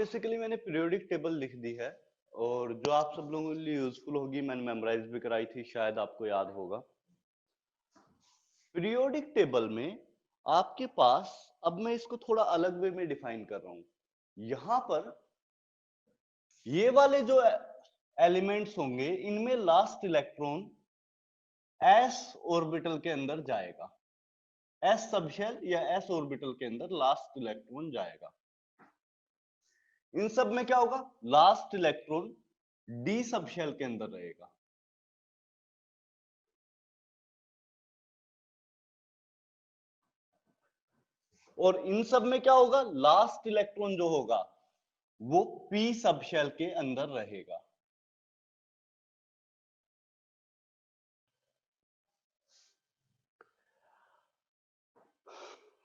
Basically मैंने periodic table लिख दी है और जो आप सब लोगों के लिए यूजफुल होगी, मैंने मेमोराइज भी कराई थी, शायद आपको याद होगा। पीरियोडिक टेबल में आपके पास, अब मैं इसको थोड़ा अलग वे में डिफाइन कर रहा हूं। यहां पर ये वाले जो एलिमेंट्स होंगे, इनमें लास्ट इलेक्ट्रॉन एस ऑर्बिटल के अंदर जाएगा। एस सबशेल या एस ऑर्बिटल के अंदर लास्ट इलेक्ट्रॉन जाएगा। इन सब में क्या होगा, लास्ट इलेक्ट्रॉन डी सबशेल के अंदर रहेगा। और इन सब में क्या होगा, लास्ट इलेक्ट्रॉन जो होगा वो पी सबशेल के अंदर रहेगा।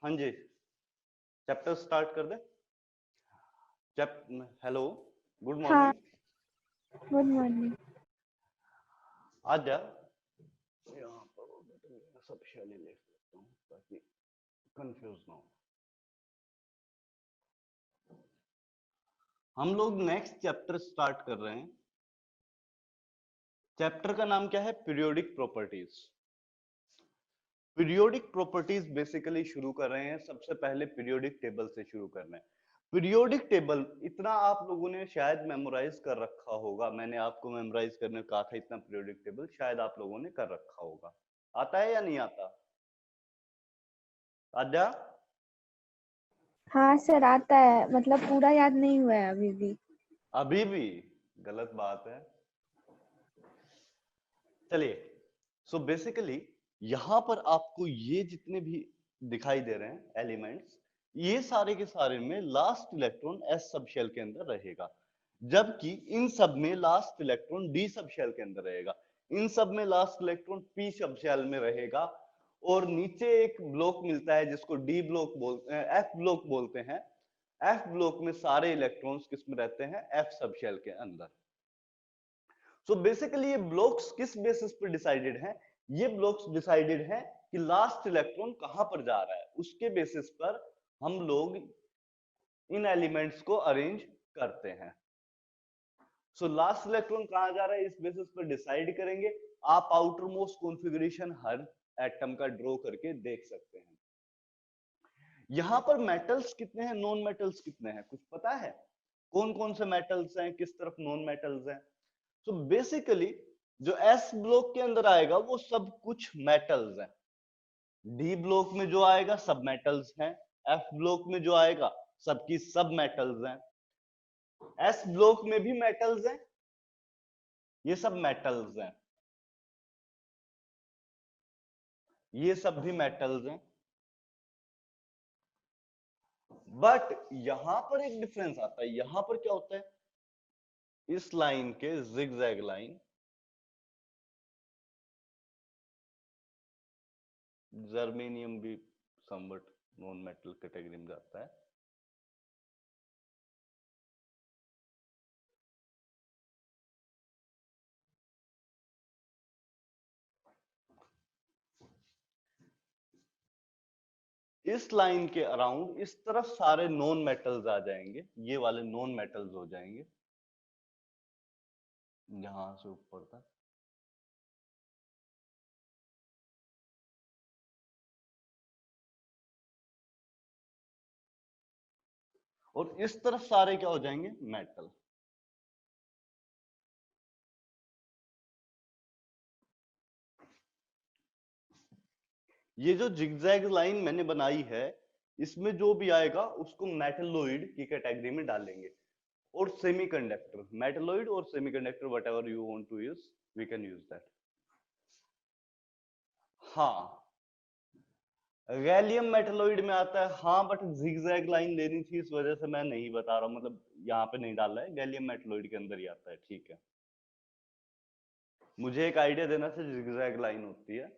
हाँ जी, चैप्टर स्टार्ट कर दे। हेलो, गुड हाँ, मॉर्निंग। Good morning. आज यहाँ पर सबशेल ही लिख देता हूँ ताकि कंफ्यूज ना हो। हम लोग नेक्स्ट चैप्टर स्टार्ट कर रहे हैं। चैप्टर का नाम क्या है, periodic properties. Periodic properties basically शुरू कर रहे हैं। सबसे पहले पीरियोडिक टेबल से शुरू कर रहे हैं। पीरियोडिक टेबल इतना आप लोगों ने शायद मेमोराइज कर रखा होगा। मैंने आपको मेमोराइज करने कहा था, इतना पीरियोडिक टेबल शायद आप लोगों ने कर रखा होगा। आता है या नहीं आता? आजा। हाँ सर, आता है, मतलब पूरा याद नहीं हुआ है अभी भी। अभी भी गलत बात है। चलिए, सो बेसिकली यहां पर आपको ये जितने भी दिखाई दे रहे हैं एलिमेंट्स, ये सारे के सारे में last electron s sub shell के अंदर रहेगा, जबकि इन सब में last electron d sub shell के अंदर रहेगा। इन सब में last electron p sub shell में रहेगा। और नीचे एक ब्लॉक मिलता है जिसको डी ब्लॉक बोलते हैं, एफ ब्लॉक बोलते हैं। एफ ब्लॉक में सारे इलेक्ट्रॉन्स किस में रहते हैं, एफ सब शेल के अंदर। सो बेसिकली ये ब्लॉक्स किस बेसिस पर डिसाइडेड हैं? ये ब्लॉक्स डिसाइडेड हैं कि लास्ट इलेक्ट्रॉन कहां पर जा रहा है, उसके बेसिस पर हम लोग इन एलिमेंट्स को अरेंज करते हैं। सो लास्ट इलेक्ट्रॉन कहां जा रहा है, इस बेसिस पर डिसाइड करेंगे। आप आउटर मोस्ट कॉन्फ़िगरेशन हर एटम का ड्रॉ करके देख सकते हैं। यहां पर मेटल्स कितने हैं, नॉन मेटल्स कितने हैं, कुछ पता है? कौन कौन से मेटल्स हैं, किस तरफ नॉन मेटल्स हैं? तो बेसिकली जो एस ब्लॉक के अंदर आएगा वो सब कुछ मेटल्स हैं। डी ब्लॉक में जो आएगा सब मेटल्स हैं। एफ ब्लॉक में जो आएगा सबकी सब मेटल्स हैं। एस ब्लॉक में भी मेटल्स हैं, ये सब मेटल्स हैं, ये सब भी मेटल्स हैं। बट यहां पर एक डिफरेंस आता है। यहां पर क्या होता है, इस लाइन के जिगजैग लाइन, जर्मेनियम भी समवट नॉन मेटल कैटेगरी में जाता है। इस लाइन के अराउंड इस तरफ सारे नॉन मेटल्स आ जाएंगे, ये वाले नॉन मेटल्स हो जाएंगे यहां से ऊपर तक। और इस तरफ सारे क्या हो जाएंगे, मेटल। ये जो जिगजैग लाइन मैंने बनाई है, इसमें जो भी आएगा उसको मेटलोइड की कैटेगरी में डालेंगे। और सेमीकंडक्टर, मेटलोइड और semiconductor, whatever you want to use, we can use that. हाँ, गैलियम मेटलोइड में आता है, हाँ, बट जिगजैग लाइन लेनी थी, इस वजह से मैं नहीं बता रहा हूं, मतलब यहाँ पे नहीं डाला है। गैलियम मेटलोइड के अंदर ही आता है, ठीक है। मुझे एक आइडिया देना था जिगजैग लाइन होती है,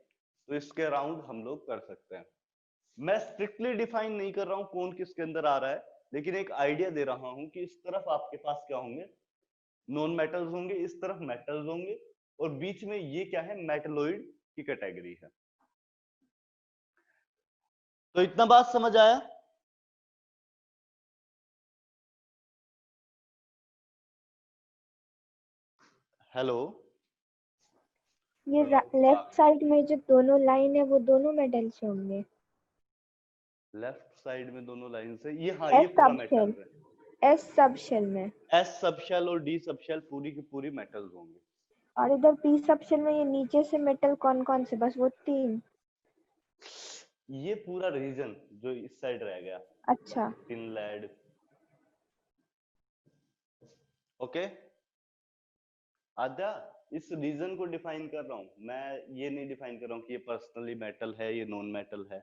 तो इसके अराउंड हम लोग कर सकते हैं। मैं स्ट्रिक्टली डिफाइन नहीं कर रहा हूं कौन किसके अंदर आ रहा है, लेकिन एक आइडिया दे रहा हूं कि इस तरफ आपके पास क्या होंगे, नॉन मेटल्स होंगे, इस तरफ मेटल्स होंगे, और बीच में ये क्या है, मेटलोइड की कैटेगरी है। तो इतना बात समझ आया? हेलो। ये लेफ्ट साइड में जो दोनों लाइन है वो दोनों मेटल से होंगे। लेफ्ट साइड में दोनों लाइन से ये, हाँ ये एस पूरा सब मेटल शेल, है। एस सब शेल में। एस सब शेल और डी सब शेल पूरी की पूरी मेटल्स होंगे। और इधर पी सब शेल में ये नीचे से मेटल कौन कौन से, बस वो 3। ये पूरा रीजन जो इस साइड रह गया, अच्छा। Tin lead. ओके आद्या, इस रीजन को डिफाइन कर रहा हूं मैं, ये नहीं डिफाइन कर रहा हूं कि ये पर्सनली मेटल है ये नॉन मेटल है,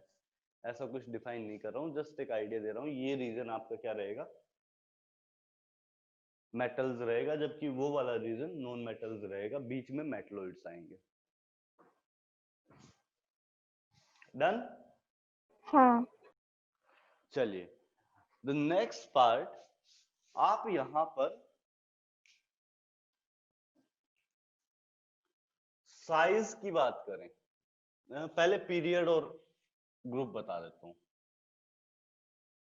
ऐसा कुछ डिफाइन नहीं कर रहा हूं, जस्ट एक आइडिया दे रहा हूं। ये रीजन आपका क्या रहेगा, मेटल्स रहेगा, जबकि वो वाला रीजन नॉन मेटल्स रहेगा, बीच में मेटलॉइड्स आएंगे। डन। हाँ। चलिए द नेक्स्ट पार्ट, आप यहां पर साइज की बात करें, पहले पीरियड और ग्रुप बता देता हूं।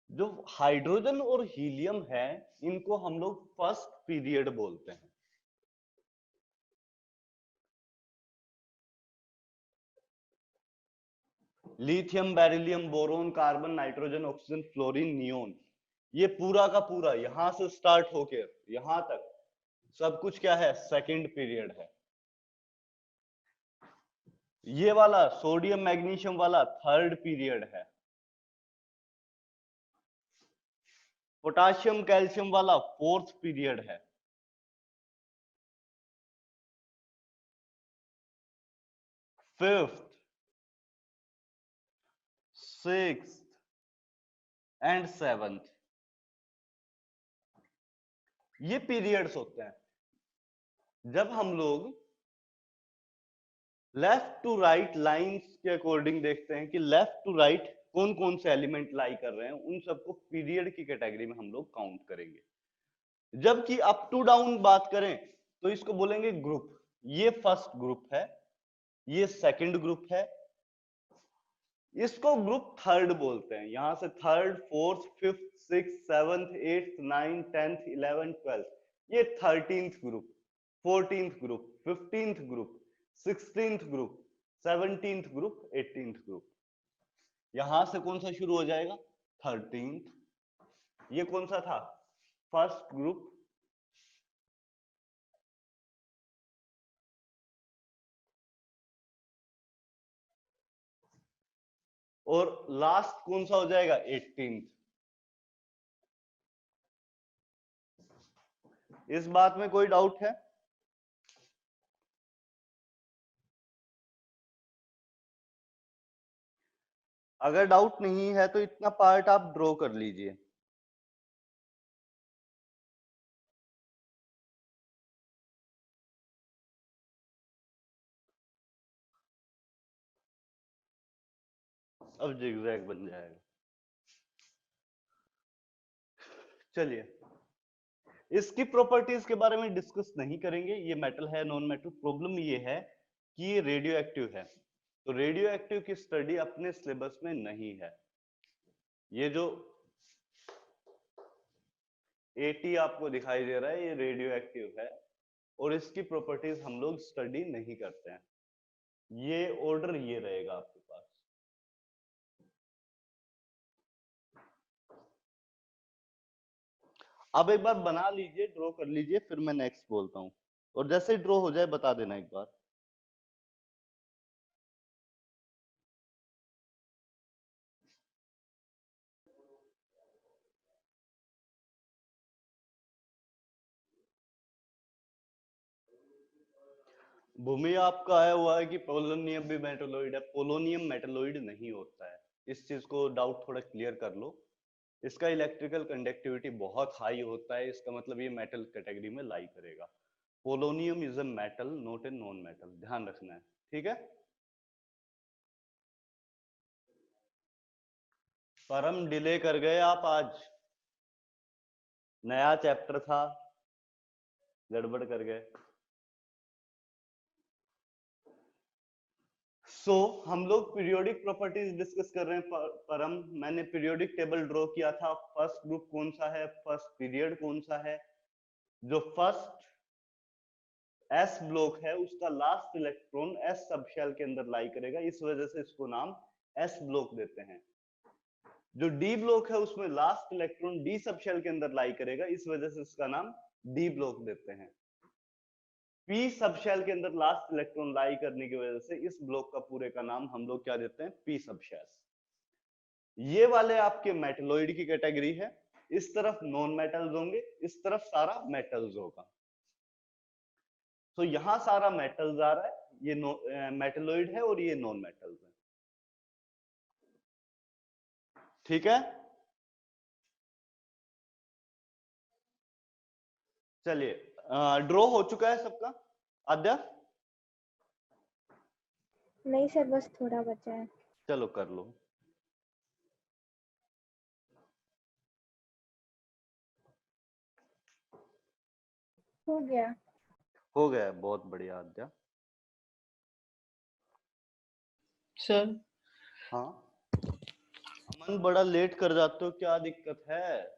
जो हाइड्रोजन और हीलियम है इनको हम लोग फर्स्ट पीरियड बोलते हैं। Lithium, beryllium, boron, carbon, nitrogen, oxygen, fluorine, neon, ये पूरा का पूरा यहां से स्टार्ट होकर यहां तक सब कुछ क्या है, सेकंड पीरियड है। ये वाला सोडियम मैग्नीशियम वाला थर्ड पीरियड है। पोटाशियम कैल्शियम वाला फोर्थ पीरियड है। फिफ्थ, सिक्स्थ एंड सेवंथ, ये पीरियड्स होते हैं। जब हम लोग लेफ्ट टू राइट लाइंस के अकॉर्डिंग देखते हैं कि लेफ्ट टू राइट कौन कौन से एलिमेंट लाई कर रहे हैं, उन सबको पीरियड की कैटेगरी में हम लोग काउंट करेंगे। जबकि अप टू डाउन बात करें तो इसको बोलेंगे ग्रुप। ये फर्स्ट ग्रुप है, ये सेकंड ग्रुप है, इसको ग्रुप थर्ड बोलते हैं। यहां से third, fourth, fifth, six, seventh, eighth, ninth, tenth, 11, 12, ये 13th group, 14th group, 15th group, 16th group, 17th group, 18th group. यहां से कौन सा शुरू हो जाएगा, 13th। ये कौन सा था, फर्स्ट ग्रुप। और लास्ट कौन सा हो जाएगा, 18th। इस बात में कोई डाउट है? अगर डाउट नहीं है तो इतना पार्ट आप ड्रॉ कर लीजिए। अब जिगजैग बन जाएगा। चलिए इसकी प्रॉपर्टीज के बारे में डिस्कस नहीं करेंगे, ये मेटल है नॉन मेटल। प्रॉब्लम ये है कि ये रेडियो एक्टिव है, तो रेडियो एक्टिव की स्टडी अपने सिलेबस में नहीं है। ये जो AT आपको दिखाई दे रहा है ये रेडियो एक्टिव है, और इसकी प्रॉपर्टीज हम लोग स्टडी नहीं करते हैं। ये ऑर्डर ये रहेगा आपके पास। अब एक बार बना लीजिए, ड्रॉ कर लीजिए, फिर मैं नेक्स्ट बोलता हूं, और जैसे ड्रॉ हो जाए बता देना एक बार। भूमि आपका आया हुआ है कि पोलोनियम भी मेटलोइड है। पोलोनियम मेटलोइड नहीं होता है, इस चीज को डाउट थोड़ा क्लियर कर लो। इसका इलेक्ट्रिकल कंडक्टिविटी बहुत हाई होता है, इसका मतलब ये मेटल कैटेगरी में लाई करेगा। Polonium is a metal, not a non metal, ध्यान रखना है, ठीक है। परम डिले कर गए आप आज, नया चैप्टर था, गड़बड़ कर गए। हम लोग पीरियोडिक प्रॉपर्टीज डिस्कस कर रहे हैं। परम, मैंने पीरियोडिक टेबल ड्रॉ किया था। फर्स्ट ग्रुप कौन सा है, फर्स्ट पीरियड कौन सा है, जो फर्स्ट एस ब्लॉक है उसका last electron s sub shell के अंदर लाई करेगा, इस वजह से इसको नाम एस ब्लॉक देते हैं। जो डी ब्लॉक है उसमें last electron d sub shell के अंदर लाई करेगा, इस वजह से इसका नाम डी ब्लॉक देते हैं। पी सब शेल के अंदर लास्ट इलेक्ट्रॉन लाई करने की वजह से इस ब्लॉक का पूरे का नाम हम लोग क्या देते हैं, पी सब शेल। ये वाले आपके मेटलोइड की कैटेगरी है, इस तरफ नॉन मेटल्स होंगे, इस तरफ सारा मेटल्स होगा। तो यहां सारा मेटल्स आ रहा है, ये मेटलोइड है और ये नॉन मेटल्स है। ठीक है, चलिए ड्रॉ हो चुका है सबका आद्या? नहीं सर, बस थोड़ा बचा है। चलो कर लो। हो गया। हो गया, बहुत बढ़िया आद्या। सर हाँ अमन, बड़ा लेट कर जाते हो, क्या दिक्कत है?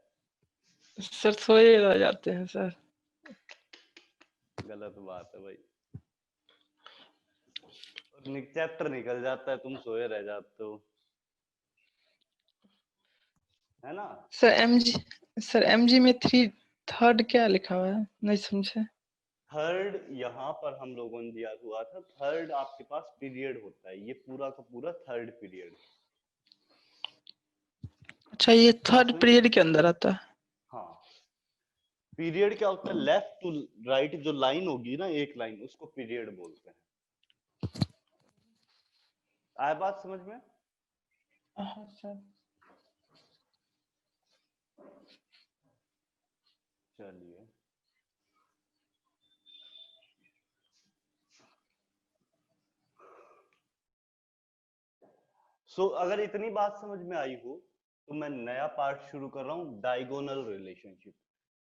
सर सोए रह जाते हैं सर। गलत बात है भाई, चैप्टर निकल जाता है, तुम सोए रह जाते हो, है ना? सर एमजी में 3 क्या लिखा हुआ है, नहीं समझे। थर्ड यहाँ पर हम लोगों ने दिया हुआ था, थर्ड आपके पास पीरियड होता है, ये पूरा का पूरा थर्ड पीरियड। अच्छा, ये थर्ड हुई? पीरियड के अंदर आता है। हाँ, पीरियड क्या होता है, लेफ्ट टू राइट जो लाइन होगी ना, एक लाइन, उसको पीरियड बोलते हैं। आया बात समझ में? हाँ सर। चलिए, अगर इतनी बात समझ में आई हो तो मैं नया पार्ट शुरू कर रहा हूं, डायगोनल रिलेशनशिप।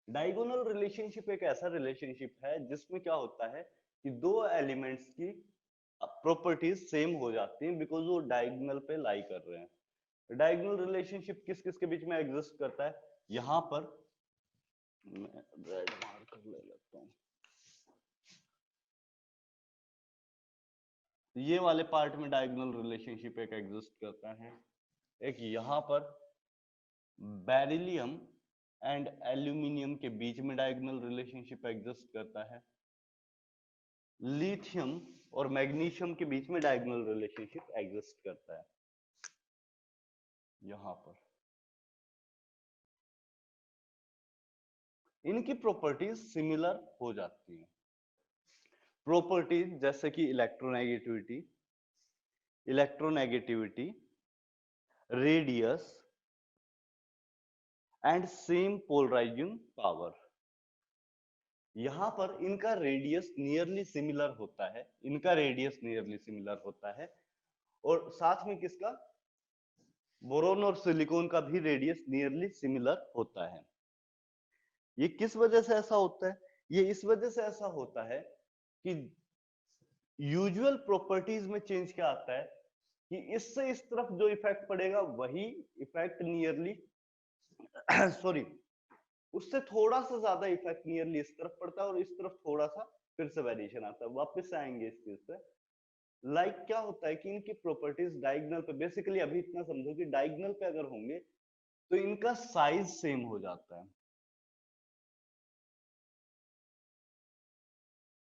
डायगोनल रिलेशनशिप एक ऐसा रिलेशनशिप है जिसमें क्या होता है कि दो एलिमेंट्स की प्रॉपर्टीज सेम हो जाती हैं बिकॉज वो डायगोनल पे लाई कर रहे हैं। डायगोनल रिलेशनशिप किस किस के बीच में एग्जिस्ट करता है? यहां पर मैं रेड मार्कर ले लेता हूं, ये वाले पार्ट में डायगोनल रिलेशनशिप एक एग्जिस्ट करता है। एक यहां पर बेरिलियम एंड एल्यूमिनियम के बीच में डायगोनल रिलेशनशिप एग्जिस्ट करता है। लिथियम और मैग्नीशियम के बीच में डायगोनल रिलेशनशिप एग्जिस्ट करता है यहां पर। इनकी प्रॉपर्टीज सिमिलर हो जाती हैं। प्रॉपर्टीज जैसे कि electronegativity, radius and same polarising power. यहां पर इनका रेडियस नियरली सिमिलर होता है, इनका रेडियस नियरली सिमिलर होता है, और साथ में किसका, बोरोन और सिलिकॉन का भी रेडियस नियरली सिमिलर होता है। ये किस वजह से ऐसा होता है? ये इस वजह से ऐसा होता है कि यूजुअल प्रॉपर्टीज में चेंज क्या आता है कि इससे इस तरफ जो इफेक्ट पड़ेगा वही इफेक्ट नियरली सॉरी, उससे थोड़ा सा ज्यादा इफेक्ट नियरली इस तरफ पड़ता है और इस तरफ थोड़ा सा फिर से वेरिएशन आता है। वापस आएंगे इस चीज पे। क्या होता है कि इनकी प्रॉपर्टीज डायगोनल पे, बेसिकली अभी इतना समझो कि डायगोनल पे अगर होंगे तो इनका साइज सेम हो जाता है।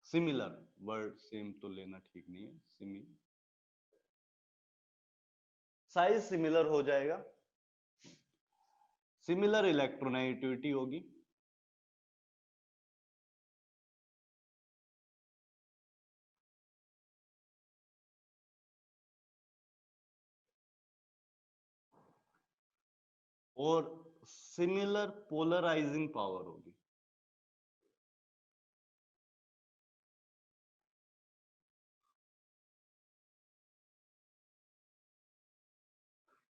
सिमिलर वर्ड, सेम तो लेना ठीक नहीं है, सिमिलर, साइज सिमिलर हो जाएगा, सिमिलर इलेक्ट्रोनेगेटिविटी होगी, और सिमिलर पोलराइजिंग पावर होगी।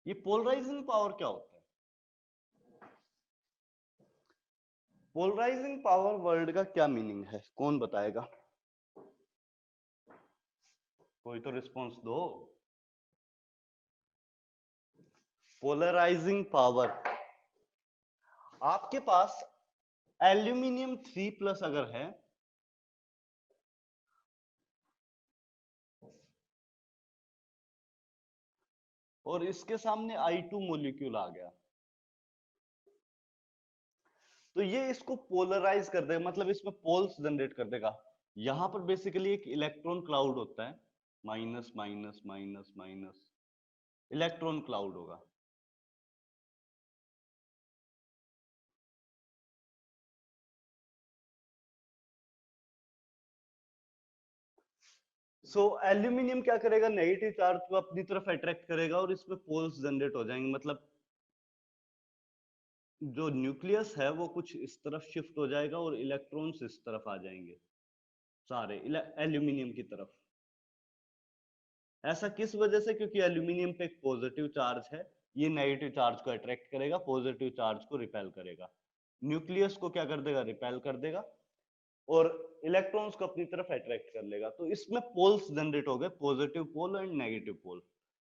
ये पोलराइजिंग पावर क्या होता है? पोलराइजिंग पावर वर्ड का क्या मीनिंग है, कौन बताएगा? कोई तो रिस्पॉन्स दो। पोलराइजिंग पावर, आपके पास एल्यूमिनियम 3+ अगर है और इसके सामने I2 मॉलिक्यूल आ गया, तो ये इसको पोलराइज कर देगा, मतलब इसमें पोल्स जनरेट कर देगा। यहां पर बेसिकली एक इलेक्ट्रॉन क्लाउड होता है, minus minus minus minus, electron cloud होगा। सो एल्यूमिनियम क्या करेगा, नेगेटिव चार्ज को अपनी तरफ अट्रैक्ट करेगा और इसमें पोल्स जनरेट हो जाएंगे, मतलब जो न्यूक्लियस है वो कुछ इस तरफ शिफ्ट हो जाएगा और इलेक्ट्रॉन्स इस तरफ आ जाएंगे सारे एल्यूमिनियम की तरफ। ऐसा किस वजह से, क्योंकि एल्यूमिनियम पे एक पॉजिटिव चार्ज है, ये नेगेटिव चार्ज को अट्रैक्ट करेगा, पॉजिटिव चार्ज को रिपेल करेगा, न्यूक्लियस को क्या कर देगा, रिपेल कर देगा और इलेक्ट्रॉन्स को अपनी तरफ अट्रैक्ट कर लेगा। तो इसमें पोल्स जनरेट हो गए, positive pole and negative pole.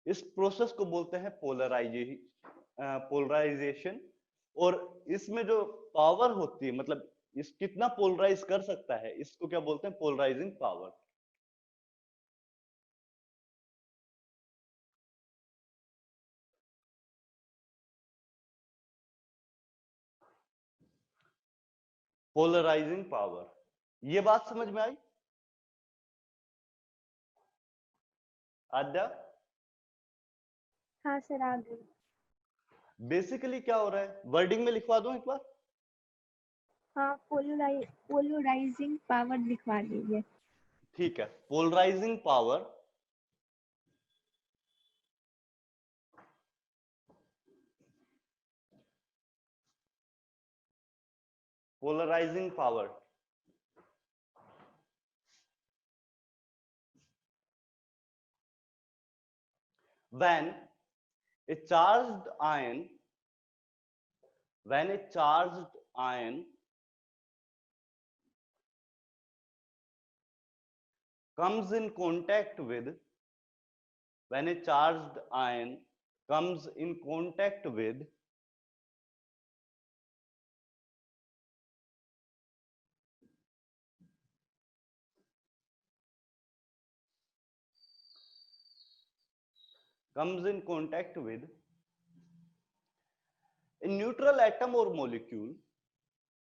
इस प्रोसेस को बोलते हैं पोलराइजेशन। और इसमें जो पावर होती है, मतलब इस कितना पोलराइज कर सकता है, इसको क्या बोलते हैं, पोलराइजिंग पावर। पोलराइजिंग पावर, ये बात समझ में आई आद्या? हाँ सर, आ गई। बेसिकली क्या हो रहा है, वर्डिंग में लिखवा दूं एक बार? हाँ, पोलराइजिंग पावर लिखवा दीजिए। ठीक है, polarising power polarising power when a charged ion when a charged ion comes in contact with when a charged ion comes in contact with a neutral atom or molecule,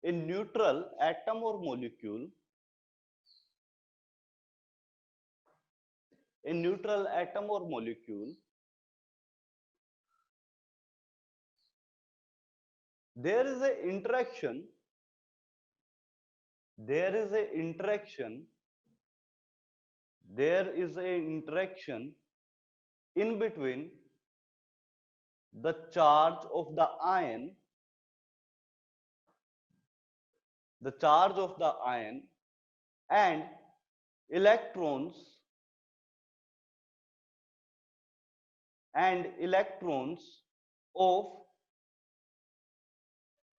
a neutral atom or molecule, a neutral atom or molecule, there is a interaction, there is a interaction, there is a interaction in between the charge of the ion, the charge of the ion and electrons of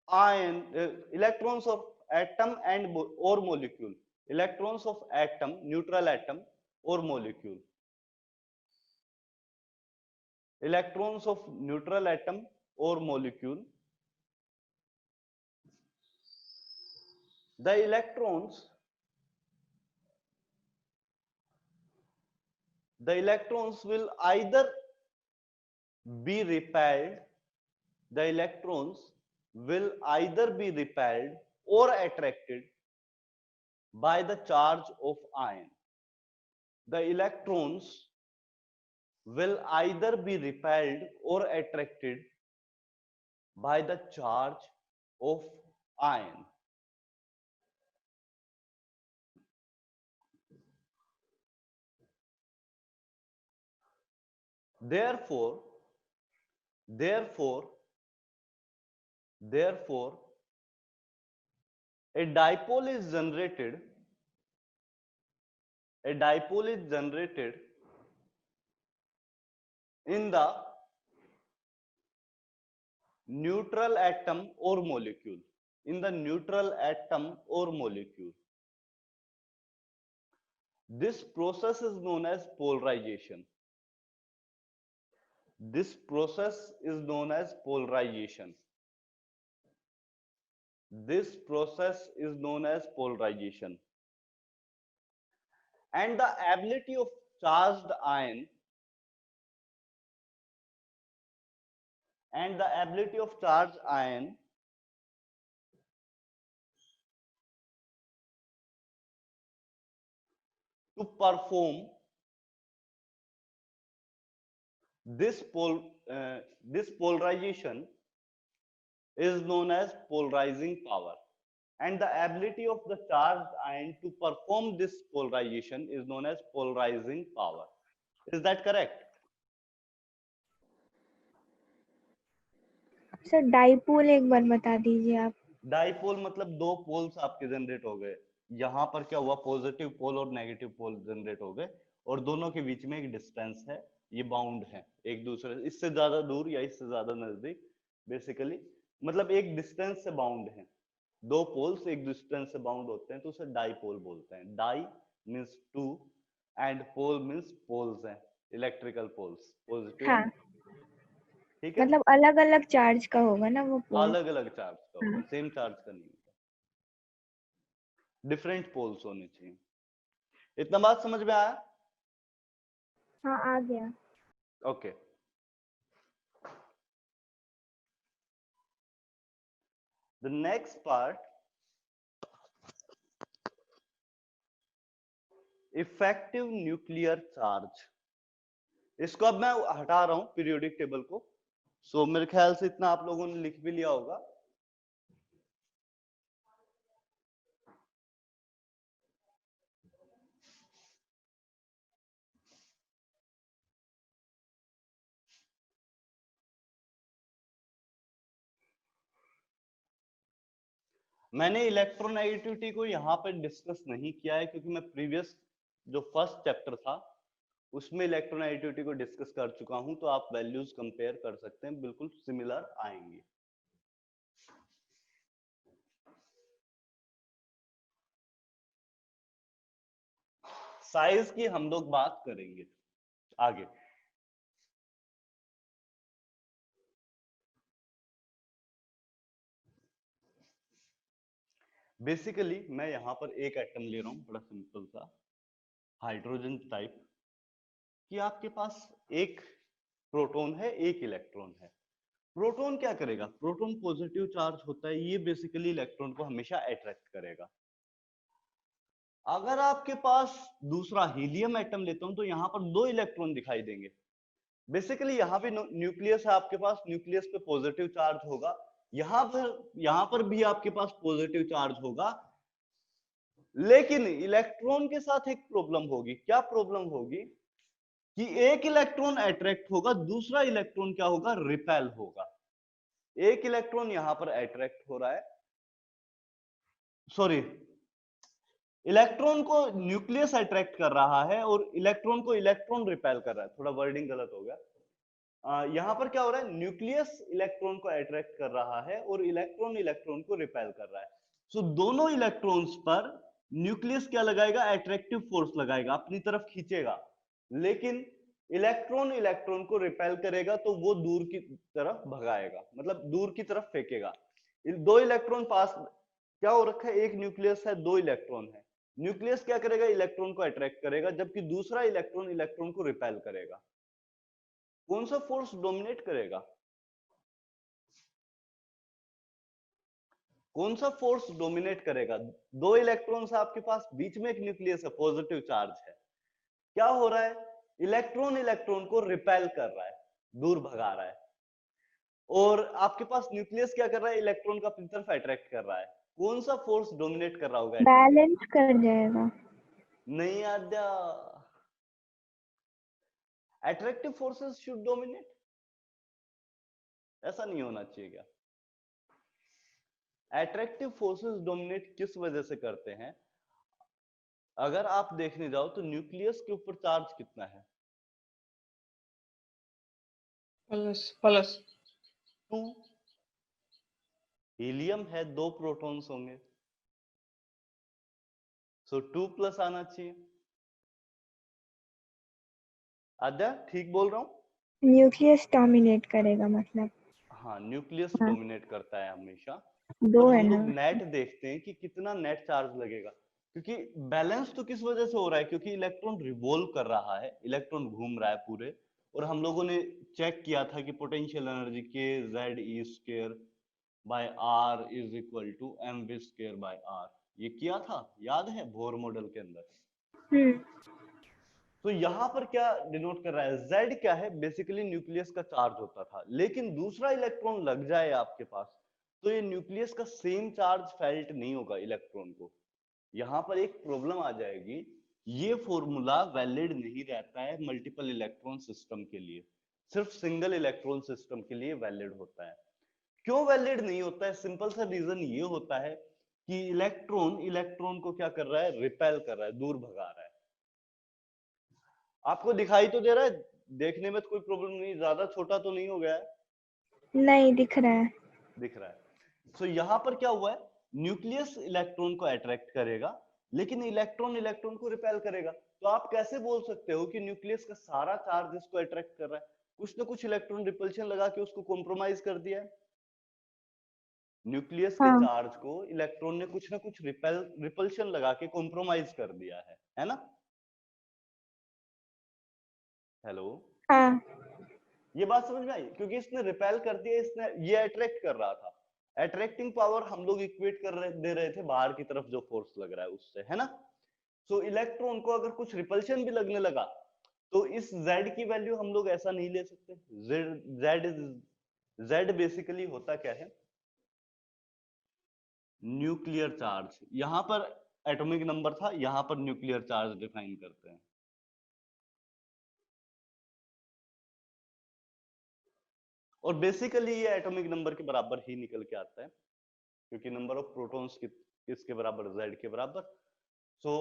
ion, electrons of atom and or molecule, electrons of atom, neutral atom or molecule, electrons of neutral atom or molecule, the electrons will either be repelled, the electrons will either be repelled or attracted by the charge of ion. The electrons will either be repelled or attracted by the charge of ion. Therefore, a dipole is generated in the neutral atom or molecule, in the neutral atom or molecule. This process is known as polarization. This process is known as polarization. This process is known as polarization. And the ability of charged ion and the ability of charged ion to perform this polarization is known as polarizing power, and the ability of the charged ion to perform this polarization is known as polarizing power. Is that correct? Sir dipole एक बार बता दीजिए आप। Dipole मतलब दो poles आपके generate हो गए, यहाँ पर क्या हुआ, पॉजिटिव पोल और नेगेटिव पोल जनरेट हो गए, और दोनों के बीच में एक डिस्टेंस है, ये बाउंड है एक दूसरे से, इससे ज्यादा दूर या इससे ज्यादा नजदीक, बेसिकली मतलब एक डिस्टेंस से बाउंड है, दो पोल्स एक डिस्टेंस से बाउंड होते हैं तो उसे डाइपोल बोलते हैं। Di means two and pole means poles हैं, इलेक्ट्रिकल पोल्स, पॉजिटिव हाँ, ठीक है, मतलब अलग अलग चार्ज का होगा ना वो पोल। अलग अलग चार्ज का होगा, सेम चार्ज का नहीं होगा, डिफरेंट पोल्स होने चाहिए। इतना बात समझ में आया? हाँ आ गया। Okay the next part, effective nuclear charge. इसको अब मैं हटा रहा हूं पीरियोडिक टेबल को, सो मेरे ख्याल से इतना आप लोगों ने लिख भी लिया होगा। मैंने इलेक्ट्रोनेगेटिविटी को यहाँ पर डिस्कस नहीं किया है क्योंकि मैं प्रीवियस जो फर्स्ट चैप्टर था उसमें इलेक्ट्रोनेगेटिविटी को डिस्कस कर चुका हूं, तो आप वैल्यूज कंपेयर कर सकते हैं, बिल्कुल सिमिलर आएंगी। साइज की हम लोग बात करेंगे आगे। बेसिकली मैं यहां पर एक एटम ले रहा हूं, बड़ा सिंपल सा हाइड्रोजन टाइप, कि आपके पास एक प्रोटॉन है एक इलेक्ट्रॉन है। प्रोटॉन क्या करेगा, प्रोटॉन पॉजिटिव चार्ज होता है, ये बेसिकली इलेक्ट्रॉन को हमेशा अट्रैक्ट करेगा। अगर आपके पास दूसरा हीलियम एटम लेता हूं तो यहां पर दो इलेक्ट्रॉन दिखाई देंगे। बेसिकली यहां पे न्यूक्लियस है आपके पास, न्यूक्लियस पे पॉजिटिव चार्ज होगा, यहां पर भी आपके पास पॉजिटिव चार्ज होगा, लेकिन इलेक्ट्रॉन के साथ एक प्रॉब्लम होगी। क्या प्रॉब्लम होगी कि एक इलेक्ट्रॉन अट्रैक्ट होगा, दूसरा इलेक्ट्रॉन क्या होगा, रिपेल होगा। एक इलेक्ट्रॉन यहां पर अट्रैक्ट हो रहा है, सॉरी इलेक्ट्रॉन को न्यूक्लियस अट्रैक्ट कर रहा है और इलेक्ट्रॉन को इलेक्ट्रॉन रिपेल कर रहा है, थोड़ा वर्डिंग गलत हो गया। यहां पर क्या हो रहा है, न्यूक्लियस इलेक्ट्रॉन को अट्रैक्ट कर रहा है और इलेक्ट्रॉन इलेक्ट्रॉन को रिपेल कर रहा है। सो दोनों इलेक्ट्रॉन्स पर न्यूक्लियस क्या लगाएगा, अट्रैक्टिव फोर्स लगाएगा, अपनी तरफ खींचेगा, लेकिन इलेक्ट्रॉन इलेक्ट्रॉन को रिपेल करेगा तो वो दूर की तरफ भगाएगा, मतलब दूर की तरफ फेंकेगा। दो इलेक्ट्रॉन पास क्या हो रखा है, एक न्यूक्लियस है दो इलेक्ट्रॉन है, न्यूक्लियस क्या करेगा, इलेक्ट्रॉन को अट्रैक्ट करेगा, जबकि दूसरा इलेक्ट्रॉन इलेक्ट्रॉन को रिपेल करेगा। कौन सा फोर्स डोमिनेट करेगा, कौन सा फोर्स डोमिनेट करेगा? दो इलेक्ट्रॉन्स आपके पास, बीच में एक न्यूक्लियस है, पॉजिटिव चार्ज है, क्या हो रहा है, इलेक्ट्रॉन इलेक्ट्रॉन को रिपेल कर रहा है, दूर भगा रहा है, और आपके पास न्यूक्लियस क्या कर रहा है, इलेक्ट्रॉन को अपनी तरफ अट्रैक्ट कर रहा है। कौन सा फोर्स डोमिनेट कर रहा होगा? बैलेंस कर जाएगा। नहीं आद्या, अट्रैक्टिव फोर्सेस शुड डोमिनेट, ऐसा नहीं होना चाहिए क्या? अट्रैक्टिव फोर्सेस डोमिनेट किस वजह से करते हैं? अगर आप देखने जाओ तो न्यूक्लियस के ऊपर चार्ज कितना है, प्लस 2। हीलियम है, दो प्रोटॉन्स होंगे, सो 2+ आना चाहिए। आद्या ठीक बोल रहा हूं? न्यूक्लियस डोमिनेट करेगा मतलब। हाँ, न्यूक्लियस हाँ। डोमिनेट करता है हमेशा। दो जब है हम ना। लोग नेट देखते हैं कि कितना नेट चार्ज लगेगा, क्योंकि बैलेंस तो किस वजह से हो रहा है, क्योंकि इलेक्ट्रॉन रिवॉल्व कर रहा है, इलेक्ट्रॉन घूम रहा है पूरे, और हम लोगों ने चेक किया था कि potential energy k Z e square by r is equal to m v square by r, ये किया था, याद है बोर मॉडल के अंदर। तो यहाँ पर क्या डिनोट कर रहा है, Z क्या है, बेसिकली न्यूक्लियस का चार्ज होता था, लेकिन दूसरा इलेक्ट्रॉन लग जाए आपके पास तो ये न्यूक्लियस का सेम चार्ज फेल्ट नहीं होगा इलेक्ट्रॉन को। यहाँ पर एक प्रॉब्लम आ जाएगी, ये फॉर्मूला वैलिड नहीं रहता है मल्टीपल इलेक्ट्रॉन सिस्टम के लिए, सिर्फ सिंगल इलेक्ट्रॉन सिस्टम के लिए वैलिड होता है। क्यों वैलिड नहीं होता है? सिंपल सा रीजन ये होता है कि इलेक्ट्रॉन को क्या कर रहा है, रिपेल कर रहा है, दूर भगा रहा है। आपको दिखाई तो दे रहा है, देखने में तो कोई प्रॉब्लम नहीं, ज्यादा छोटा तो नहीं हो गया है? नहीं दिख रहा है। दिख रहा है। सो यहाँ पर क्या हुआ है, न्यूक्लियस इलेक्ट्रॉन को अट्रैक्ट करेगा लेकिन इलेक्ट्रॉन को रिपेल करेगा। तो आप कैसे बोल सकते हो कि न्यूक्लियस का सारा चार्ज इसको अट्रैक्ट कर रहा है? कुछ ना कुछ इलेक्ट्रॉन रिपल्शन लगा के उसको कॉम्प्रोमाइज कर दिया है। न्यूक्लियस के चार्ज को इलेक्ट्रॉन ने कुछ ना कुछ रिपल्शन लगा के कॉम्प्रोमाइज कर दिया है ना? हेलो, हाँ। ये बात समझ में आई? क्योंकि इसने रिपेल कर दिया, इसने ये अट्रैक्ट कर रहा था। अट्रैक्टिंग पावर हम लोग इक्वेट दे रहे थे बाहर की तरफ जो फोर्स लग रहा है उससे, है ना? सो इलेक्ट्रॉन को अगर कुछ रिपल्शन भी लगने लगा तो इस Z की वैल्यू हम लोग ऐसा नहीं ले सकते। Z बेसिकली होता क्या है, न्यूक्लियर चार्ज। यहां पर एटॉमिक नंबर था, यहां पर न्यूक्लियर चार्ज डिफाइन करते हैं। और बेसिकली ये एटॉमिक नंबर के बराबर ही निकल के आता है, क्योंकि नंबर ऑफ प्रोटॉन्स किसके बराबर, Z के बराबर। सो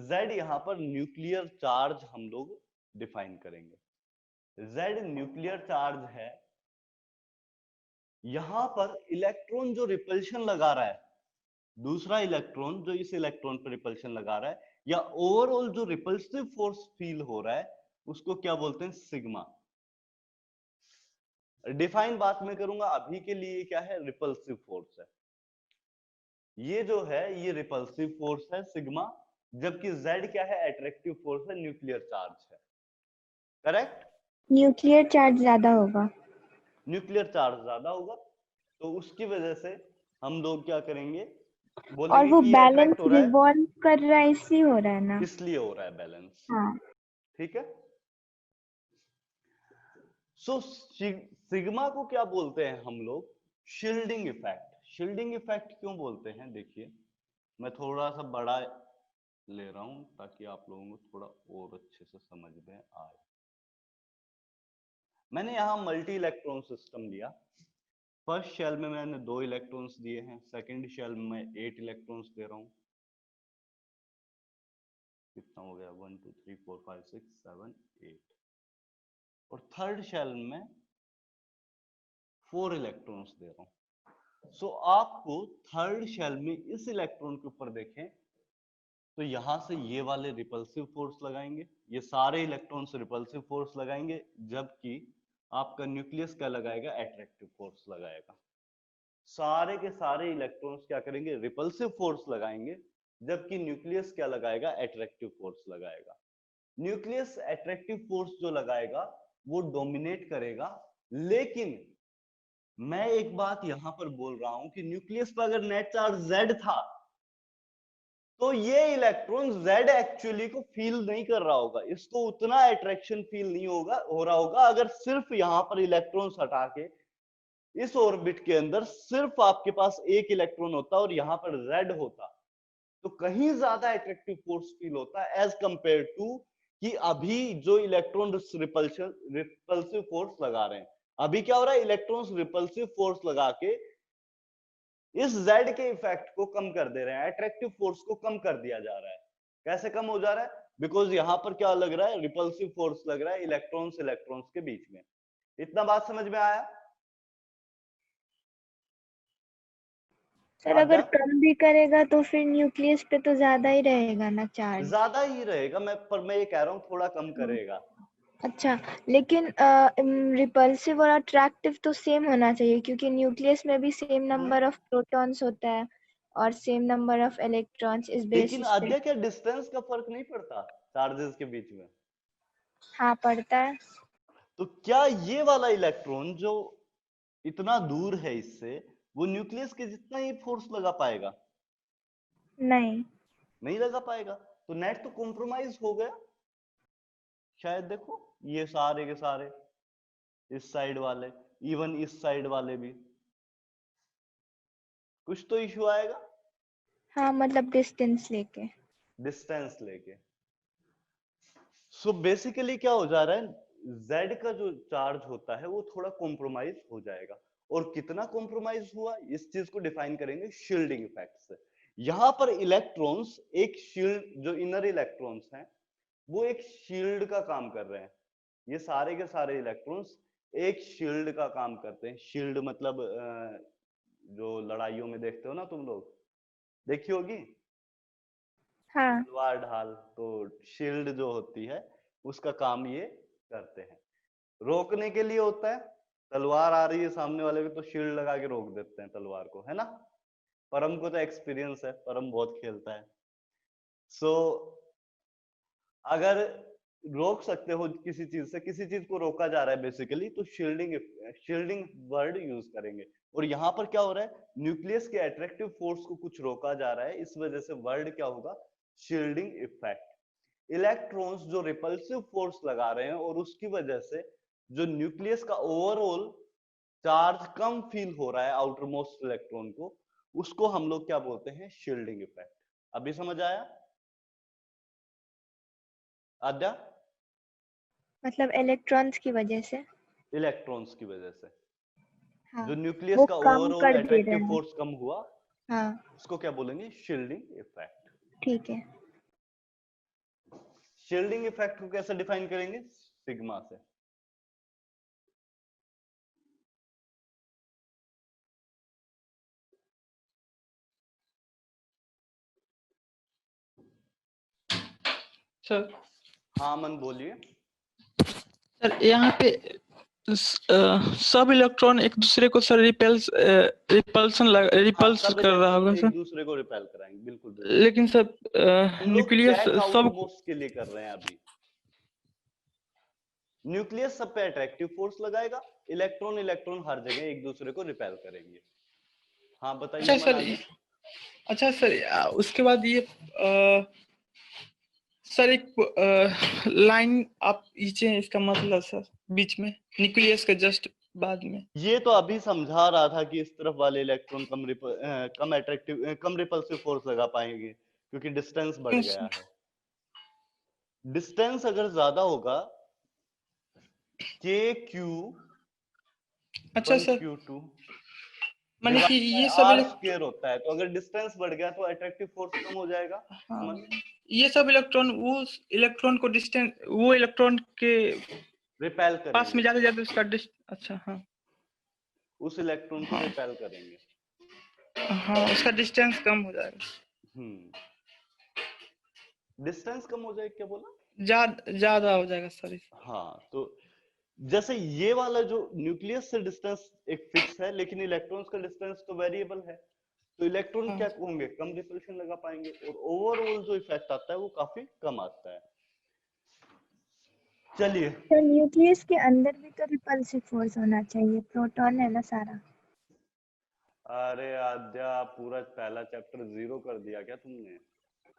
Z यहाँ पर न्यूक्लियर चार्ज हम लोग डिफाइन करेंगे। Z न्यूक्लियर चार्ज है। यहां पर इलेक्ट्रॉन जो रिपल्शन लगा रहा है, दूसरा इलेक्ट्रॉन जो इस इलेक्ट्रॉन पर रिपल्शन लगा रहा है, या ओवरऑल जो रिपल्सिव फोर्स फील हो रहा है, उसको क्या बोलते हैं, सिग्मा। डिफाइन बात में करूंगा, अभी के लिए क्या है, रिपल्सिव फोर्स है। ये जो है ये रिपल्सिव फोर्स है सिग्मा, जबकि Z क्या है, अट्रैक्टिव फोर्स है, न्यूक्लियर चार्ज है। करेक्ट? न्यूक्लियर चार्ज ज्यादा होगा। न्यूक्लियर चार्ज ज्यादा होगा, तो उसकी वजह से हम लोग क्या करेंगे, और बोलेंगे वो कि ये बैलेंस अट्रैक्ट हो रहा है, रिवॉल्व कर रहा है इसलिए हो रहा है ना। इसलिए हो रहा है बैलेंस। हाँ। ठीक है। सो सिग्मा को क्या बोलते हैं हम लोग, शील्डिंग इफेक्ट। शील्डिंग इफेक्ट क्यों बोलते हैं, देखिए मैं थोड़ा सा बड़ा ले रहा हूं ताकि आप लोगों को थोड़ा और अच्छे से समझ में आए। मैंने यहां मल्टी इलेक्ट्रॉन सिस्टम लिया। फर्स्ट शेल में मैंने 2 इलेक्ट्रॉन्स दिए हैं, सेकंड शेल में मैं 8 इलेक्ट्रॉन्स दे रहा हूं। कितना हो गया, 1 2 3 4 5 6 7 8। और थर्ड शेल में 4 इलेक्ट्रॉन्स दे रहा हूं। सो आपको थर्ड शेल में इस इलेक्ट्रॉन के ऊपर देखें तो यहां से ये वाले रिपल्सिव फोर्स लगाएंगे, ये सारे इलेक्ट्रॉन्स रिपल्सिव फोर्स लगाएंगे, जबकि आपका न्यूक्लियस क्या लगाएगा, अट्रैक्टिव फोर्स लगाएगा। सारे के सारे इलेक्ट्रॉन्स क्या करेंगे, रिपल्सिव फोर्स लगाएंगे, जबकि न्यूक्लियस क्या लगाएगा, अट्रैक्टिव फोर्स लगाएगा। न्यूक्लियस अट्रैक्टिव फोर्स जो लगाएगा वो डोमिनेट करेगा। लेकिन मैं एक बात यहां पर बोल रहा हूं कि न्यूक्लियस पर अगर नेट चार्ज Z था तो ये इलेक्ट्रॉन Z एक्चुअली को फील नहीं कर रहा होगा, इसको उतना अट्रैक्शन फील नहीं हो रहा होगा अगर सिर्फ यहां पर इलेक्ट्रॉन हटा के इस ऑर्बिट के अंदर सिर्फ आपके पास एक इलेक्ट्रॉन होता और यहां पर Z होता, तो कहीं ज्यादा अट्रैक्टिव फोर्स फील होता एज कंपेयर टू कि अभी जो इलेक्ट्रॉन रिपल्सिव फोर्स लगा रहे हैं। अभी क्या हो रहा है, इलेक्ट्रॉन्स रिपल्सिव फोर्स लगा के इस Z के इफेक्ट को कम कर दे रहे हैं, अट्रैक्टिव फोर्स को कम कर दिया जा रहा है। कैसे कम हो जा रहा है, बिकॉज यहां पर क्या लग रहा है, रिपल्सिव फोर्स लग रहा है इलेक्ट्रॉन्स के बीच में। इतना बात समझ में आया? सर अगर कम भी करेगा तो फिर न्यूक्लियस पे तो ज्यादा ही रहेगा ना चार्ज। ज्यादा ही रहेगा, मैं ये कह रहा हूं थोड़ा कम करेगा। अच्छा, लेकिन रिपल्सिव और अट्रैक्टिव तो सेम होना चाहिए, क्योंकि न्यूक्लियस में भी सेम नंबर ऑफ प्रोटॉन्स होता है और सेम नंबर ऑफ इलेक्ट्रॉन्स इस लेकिन बेसिस पे। आद्या क्या डिस्टेंस का फर्क नहीं पड़ता चार्जेस के बीच में? हाँ पड़ता है। तो क्या ये वाला इलेक्ट्रॉन जो इतना दूर है इससे, वो न्यूक्लियस के जितना ही फोर्स लगा पाएगा? नहीं। नहीं लगा पाएगा। तो नेट तो कॉम्प्रोमाइज हो गया शायद। देखो ये सारे के सारे, इस साइड वाले, इवन इस साइड वाले भी, कुछ तो इश्यू आएगा हाँ, मतलब डिस्टेंस लेके। डिस्टेंस लेके। सो बेसिकली क्या हो जा रहा है, Z का जो चार्ज होता है वो थोड़ा कॉम्प्रोमाइज हो जाएगा। और कितना कॉम्प्रोमाइज हुआ, इस चीज को डिफाइन करेंगे शील्डिंग इफेक्ट से। यहां पर इलेक्ट्रॉन्स एक शील्ड, जो इनर इलेक्ट्रॉन्स हैं वो एक शील्ड का काम कर रहे हैं। ये सारे के सारे इलेक्ट्रॉन्स एक शील्ड का काम करते हैं। शील्ड मतलब जो लड़ाइयों में देखते हो ना तुम लोग, देखी होगी हाँ। तलवार ढाल, तो शील्ड जो होती है उसका काम ये करते हैं। रोकने के लिए होता है, तलवार आ रही है सामने वाले पे तो शील्ड लगा के रोक देते हैं तलवार को, है ना। परम को तो एक्सपीरियंस है, परम बहुत खेलता है। सो अगर रोक सकते हो किसी चीज से, किसी चीज को रोका जा रहा है बेसिकली, तो शील्डिंग वर्ड यूज करेंगे। और यहां पर क्या हो रहा है, न्यूक्लियस के अट्रैक्टिव फोर्स को कुछ रोका जा रहा है, इस वजह से वर्ड क्या होगा, शील्डिंग इफेक्ट। इलेक्ट्रॉन्स जो रिपल्सिव फोर्स लगा रहे हैं और उसकी वजह से जो न्यूक्लियस का ओवरऑल चार्ज कम फील हो रहा है आउटर मोस्ट इलेक्ट्रॉन को, उसको हम लोग क्या बोलते हैं, शील्डिंग इफेक्ट। अभी समझ आया आद्या? मतलब इलेक्ट्रॉन्स की वजह से। इलेक्ट्रॉन्स की वजह से हाँ, जो न्यूक्लियस वो का कम ओवरऑल कर दे रहे अट्रैक्टिव हैं। फोर्स कम हुआ, हाँ, उसको क्या बोलेंगे, शील्डिंग इफेक्ट। ठीक है। शील्डिंग इफेक्ट को कैसे डिफाइन करेंगे, सिग्मा से। सर हाँ मन बोलिए। सर यहाँ पे सब इलेक्ट्रॉन एक दूसरे को सर हाँ, रिपल्स सब कर रहा होगा इलेक्ट्रॉन एक सर। दूसरे को रिपेल कराएंगे, बिल्कुल बिल्कुल। लेकिन सर हम लोग न्यूक्लियस चेक सब आउटमोस्ट के लिए कर रहे हैं अभी। न्यूक्लियस सब पे अट्रैक्टिव फोर्स लगाएगा, इलेक्ट्रॉन इलेक्ट्रॉन हर जगह एक दूसरे को रिपेल करेंगे। हाँ बताइए अच्छा मन सर आगे। अच्छा सर उसके बाद ये सर एक लाइन आप खींचे, इसका मतलब सर बीच में न्यूक्लियस के जस्ट बाद में। ये तो अभी समझा रहा था कि इस तरफ वाले इलेक्ट्रॉन कम रिपल्सिव फोर्स लगा पाएंगे क्योंकि डिस्टेंस बढ़ गया है। डिस्टेंस अगर ज्यादा होगा, के क्यू अच्छा वन सर, क्यू टू माने कि डिवाइड बाय ये सब आर स्क्वायर होता है, तो अगर डिस्टेंस बढ़ गया तो अट्रैक्टिव फोर्स कम हो जाएगा। हाँ, मन ये सब इलेक्ट्रॉन वो इलेक्ट्रॉन को डिस्टेंस वो इलेक्ट्रॉन के रिपेल पास में करेंगे, जाते जाते उसका अच्छा हाँ उस इलेक्ट्रॉन को हाँ रिपेल करेंगे। हाँ, उसका डिस्टेंस कम हो जाएगा। डिस्टेंस कम हो जाए, क्या बोला? ज्यादा हो जाएगा सर। हाँ, तो जैसे ये वाला जो न्यूक्लियस से डिस्टेंस एक फिक्स है, लेकिन इलेक्ट्रॉन्स का डिस्टेंस तो वेरिएबल है, तो इलेक्ट्रॉन हाँ क्या होंगे, कम रिपल्शन लगा पाएंगे और ओवरऑल जो इफेक्ट आता है वो काफी कम आता है। चलिए, तो न्यूक्लियस के अंदर भी तो रिपल्सिव फोर्स होना चाहिए, प्रोटॉन है ना सारा। अरे आद्या पूरा पहला चैप्टर जीरो कर दिया क्या तुमने?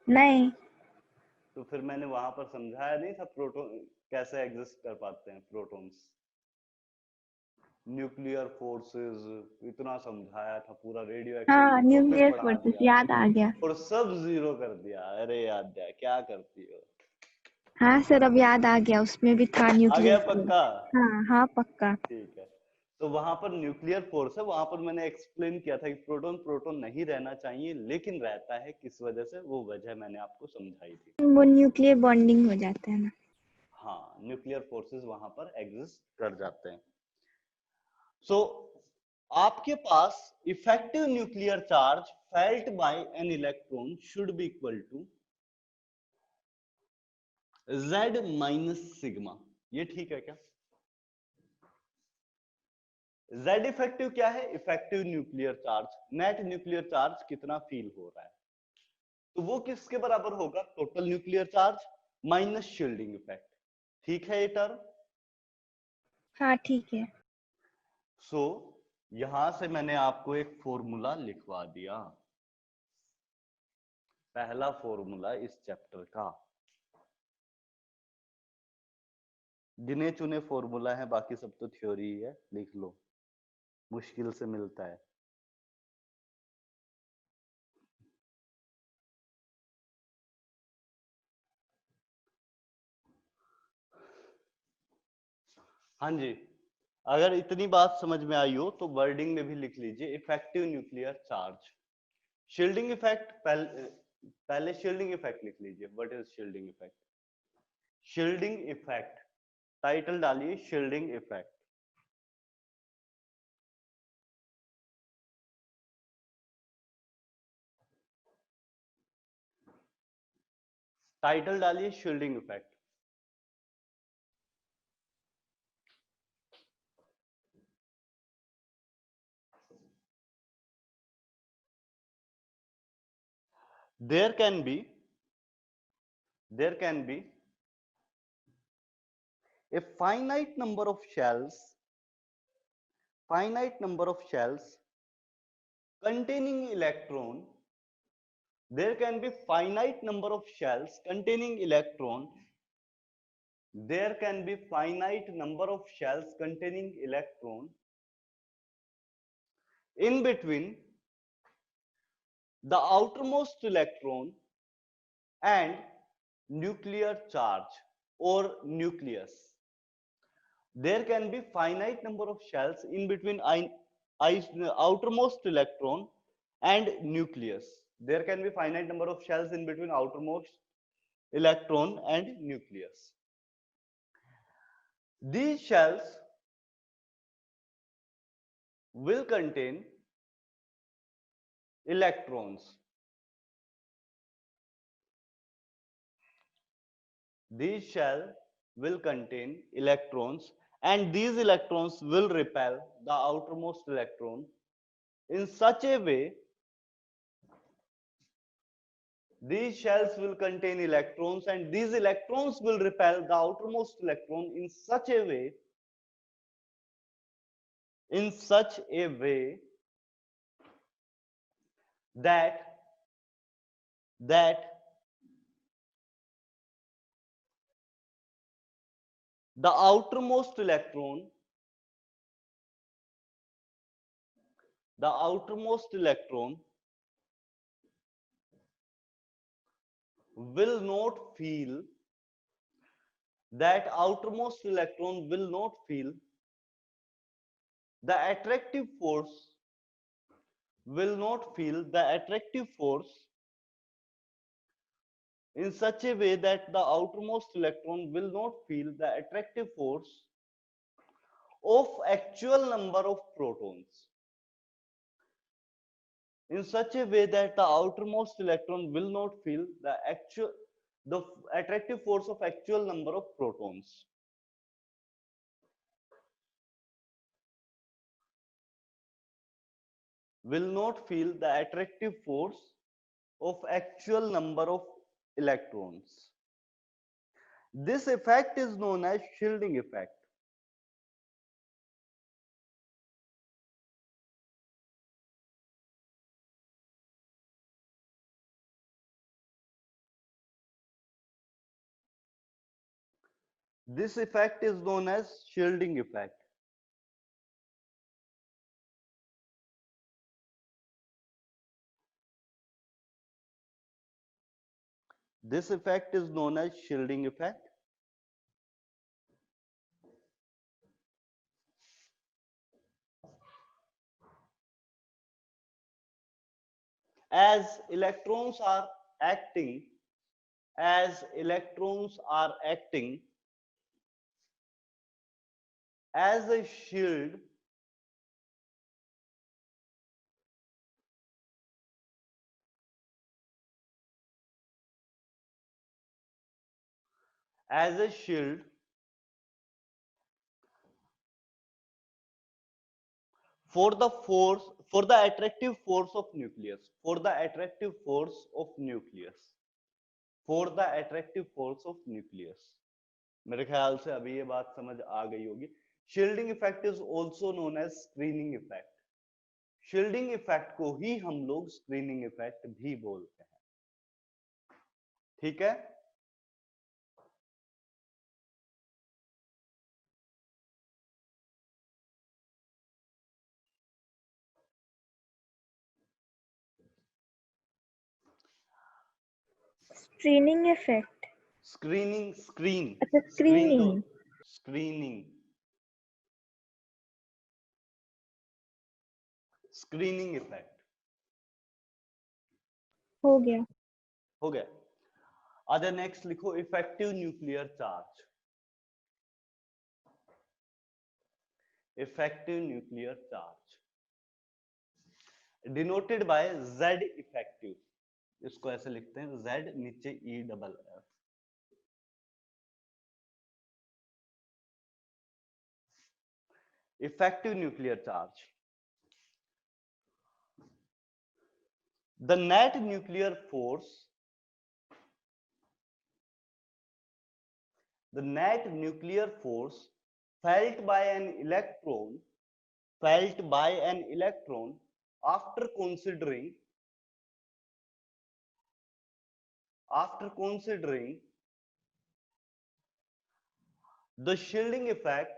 नहीं। तो फिर मैंने वहां पर समझाया नहीं था प्रोटॉन कैसे एग्जिस्ट कर पाते हैं, प्रोटॉन्स, न्यूक्लियर फोर्सेस, इतना समझाया था, पूरा रेडियो हाँ, एक्टिविटी टॉपिक न्यूक्लियर पढ़ा फोर्सेस दिया याद आ गया। और सब जीरो कर दिया। अरे आद्या क्या करती हो? हाँ सर, अब याद आ गया, उसमें भी था आ गया न्यूक्लियर फोर्स। पक्का? हाँ हाँ, पक्का। ठीक है। तो वहां पर न्यूक्लियर फोर्स है, वहां पर मैंने एक्सप्लेन किया था कि प्रोटॉन प्रोटॉन नहीं रहना चाहिए, लेकिन रहता है, किस वजह से, वो वजह मैंने आपको समझाई थी। वो न्यूक्लियर बॉन्डिंग हो जाता है ना। हाँ, न्यूक्लियर फोर्सेस वहां पर एग्जिस्ट कर जाते हैं। सो आपके पास effective nuclear charge felt by an electron should be equal to Z minus sigma. ये ठीक है क्या? Z इफेक्टिव क्या है? Effective nuclear charge, net nuclear charge कितना फील हो रहा है, तो वो किसके बराबर होगा, total nuclear charge minus shielding effect. ठीक है ये टर्म? हाँ ठीक है। सो यहां से मैंने आपको एक फॉर्मूला लिखवा दिया, पहला फॉर्मूला इस चैप्टर का। गिने चुने फॉर्मूला है, बाकी सब तो थ्योरी ही है, लिख लो, मुश्किल से मिलता है। हाँ जी, अगर इतनी बात समझ में आई हो तो वर्डिंग में भी लिख लीजिए, effective nuclear charge. Shielding effect, पहले शील्डिंग इफेक्ट लिख लीजिए। What is shielding effect? Shielding effect, title डालिए शील्डिंग इफेक्ट। टाइटल डालिए shielding effect. there can be a finite number of shells containing electron. There can be finite number of shells containing electron. There can be finite number of shells containing electron in between the outermost electron and nuclear charge or nucleus. There can be finite number of shells in between outermost electron and nucleus. There can be finite number of shells in between outermost electron and nucleus. These shells will contain electrons. These shell will contain electrons, and these electrons will repel the outermost electron in such a way. These shells will contain electrons, and these electrons will repel the outermost electron in such a way that the outermost electron will not feel the attractive force in such a way that the outermost electron will not feel the attractive force of actual number of protons. In such a way that the outermost electron will not feel the attractive force of actual number of protons. Will not feel the attractive force of actual number of electrons. This effect is known as shielding effect. This effect is known as shielding effect. This effect is known as shielding effect. As electrons are acting as a shield for the attractive force of nucleus. मेरे ख्याल से अभी ये बात समझ आ गई होगी। Shielding effect is also known as screening effect. Shielding effect को ही हम लोग स्क्रीनिंग इफेक्ट भी बोलते हैं। ठीक है, स्क्रीनिंग इफेक्ट। स्क्रीनिंग, स्क्रीन, अच्छा, स्क्रीन तो स्क्रीनिंग। स्क्रीनिंग, स्क्रीनिंग इफेक्ट हो गया। हो गया। आधा नेक्स्ट लिखो, effective nuclear charge. Effective nuclear charge denoted by Z effective. इसको ऐसे लिखते हैं, Z नीचे EFF। Effective nuclear charge, the net nuclear force, the net nuclear force felt by an electron, felt by an electron after considering the shielding effect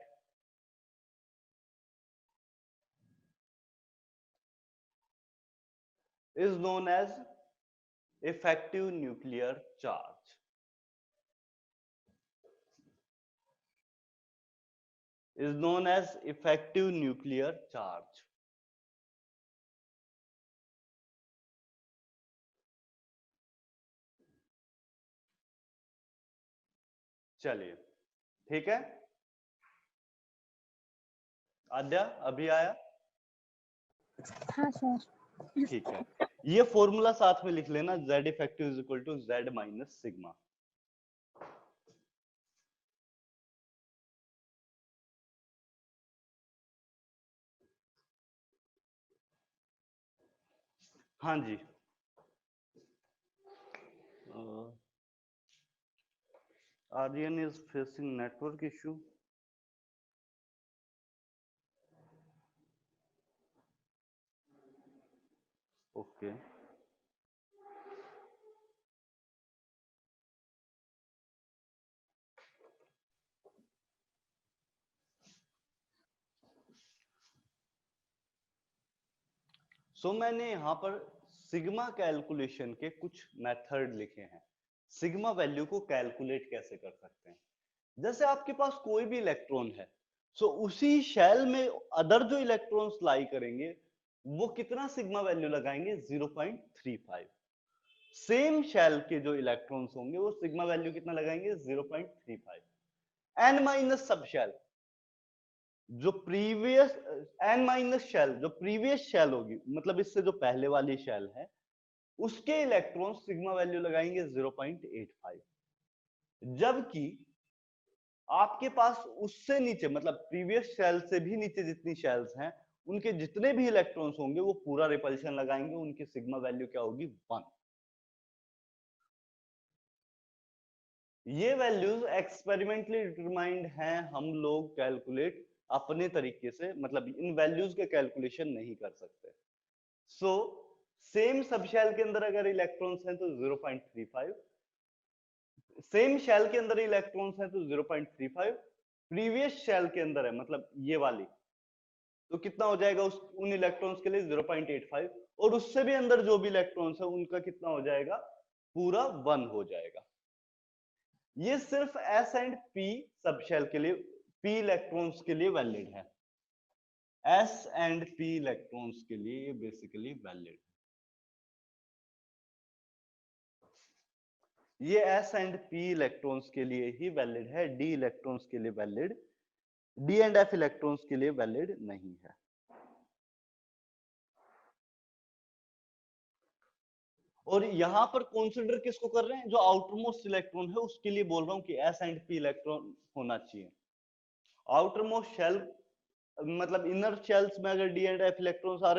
is known as effective nuclear charge। Is known as effective nuclear charge। चलिए, ठीक है, आद्या अभी आया? हाँ sir. ठीक है, ये formula साथ में लिख लेना, Z effective is equal to Z minus sigma. हाँ जी, Aryan is facing network issue। Okay, so मैंने यहां पर सिग्मा कैलकुलेशन के कुछ मेथड लिखे हैं। सिग्मा वैल्यू को कैलकुलेट कैसे कर सकते हैं। जैसे आपके पास कोई भी इलेक्ट्रॉन है, सो उसी शेल में अदर जो इलेक्ट्रॉन्स लाई करेंगे वो कितना सिग्मा वैल्यू लगाएंगे, 0.35। सेम शेल के जो इलेक्ट्रॉन्स होंगे वो सिग्मा वैल्यू कितना लगाएंगे, 0.35। n माइनस सब शेल, जो प्रीवियस n माइनस शेल, जो प्रीवियस शेल होगी, मतलब इससे जो पहले वाली शेल है उसके इलेक्ट्रॉन सिग्मा वैल्यू लगाएंगे 0.85। जबकि आपके पास उससे नीचे, मतलब प्रीवियस शेल से भी नीचे जितनी शेल्स हैं उनके जितने भी इलेक्ट्रॉन्स होंगे वो पूरा रिपल्शन लगाएंगे, उनकी सिग्मा वैल्यू क्या होगी, 1। ये वैल्यूज एक्सपेरिमेंटली डिटरमाइंड हैं, हम लोग कैलकुलेट अपने तरीके से, मतलब इन वैल्यूज के कैलकुलेशन नहीं कर सकते। सो सेम सब शेल के अंदर अगर इलेक्ट्रॉन्स हैं तो 0.35, सेम शेल के अंदर इलेक्ट्रॉन्स हैं तो 0.35, प्रीवियस शेल के अंदर है मतलब ये वाली, तो कितना हो जाएगा उन इलेक्ट्रॉन्स के लिए 0.85, और उससे भी अंदर जो भी इलेक्ट्रॉन्स है उनका कितना हो जाएगा, पूरा 1 हो जाएगा। ये सिर्फ S and P sub shell के लिए, P इलेक्ट्रॉन्स के लिए वैलिड है। S एंड P इलेक्ट्रॉन्स के लिए ये बेसिकली वैलिड है। ये S एंड P इलेक्ट्रॉन्स के लिए ही वैलिड है, D इलेक्ट्रॉन्स के लिए valid, D and F electrons के लिए वैलिड नहीं है। और यहां पर कंसीडर किसको कर रहे हैं, जो आउटरमोस्ट इलेक्ट्रॉन है उसके लिए बोल रहा हूं कि S एंड P इलेक्ट्रॉन होना चाहिए। आउटरमोस्ट शेल मतलब इनर शेल्स में अगर D एंड F इलेक्ट्रॉन्स आ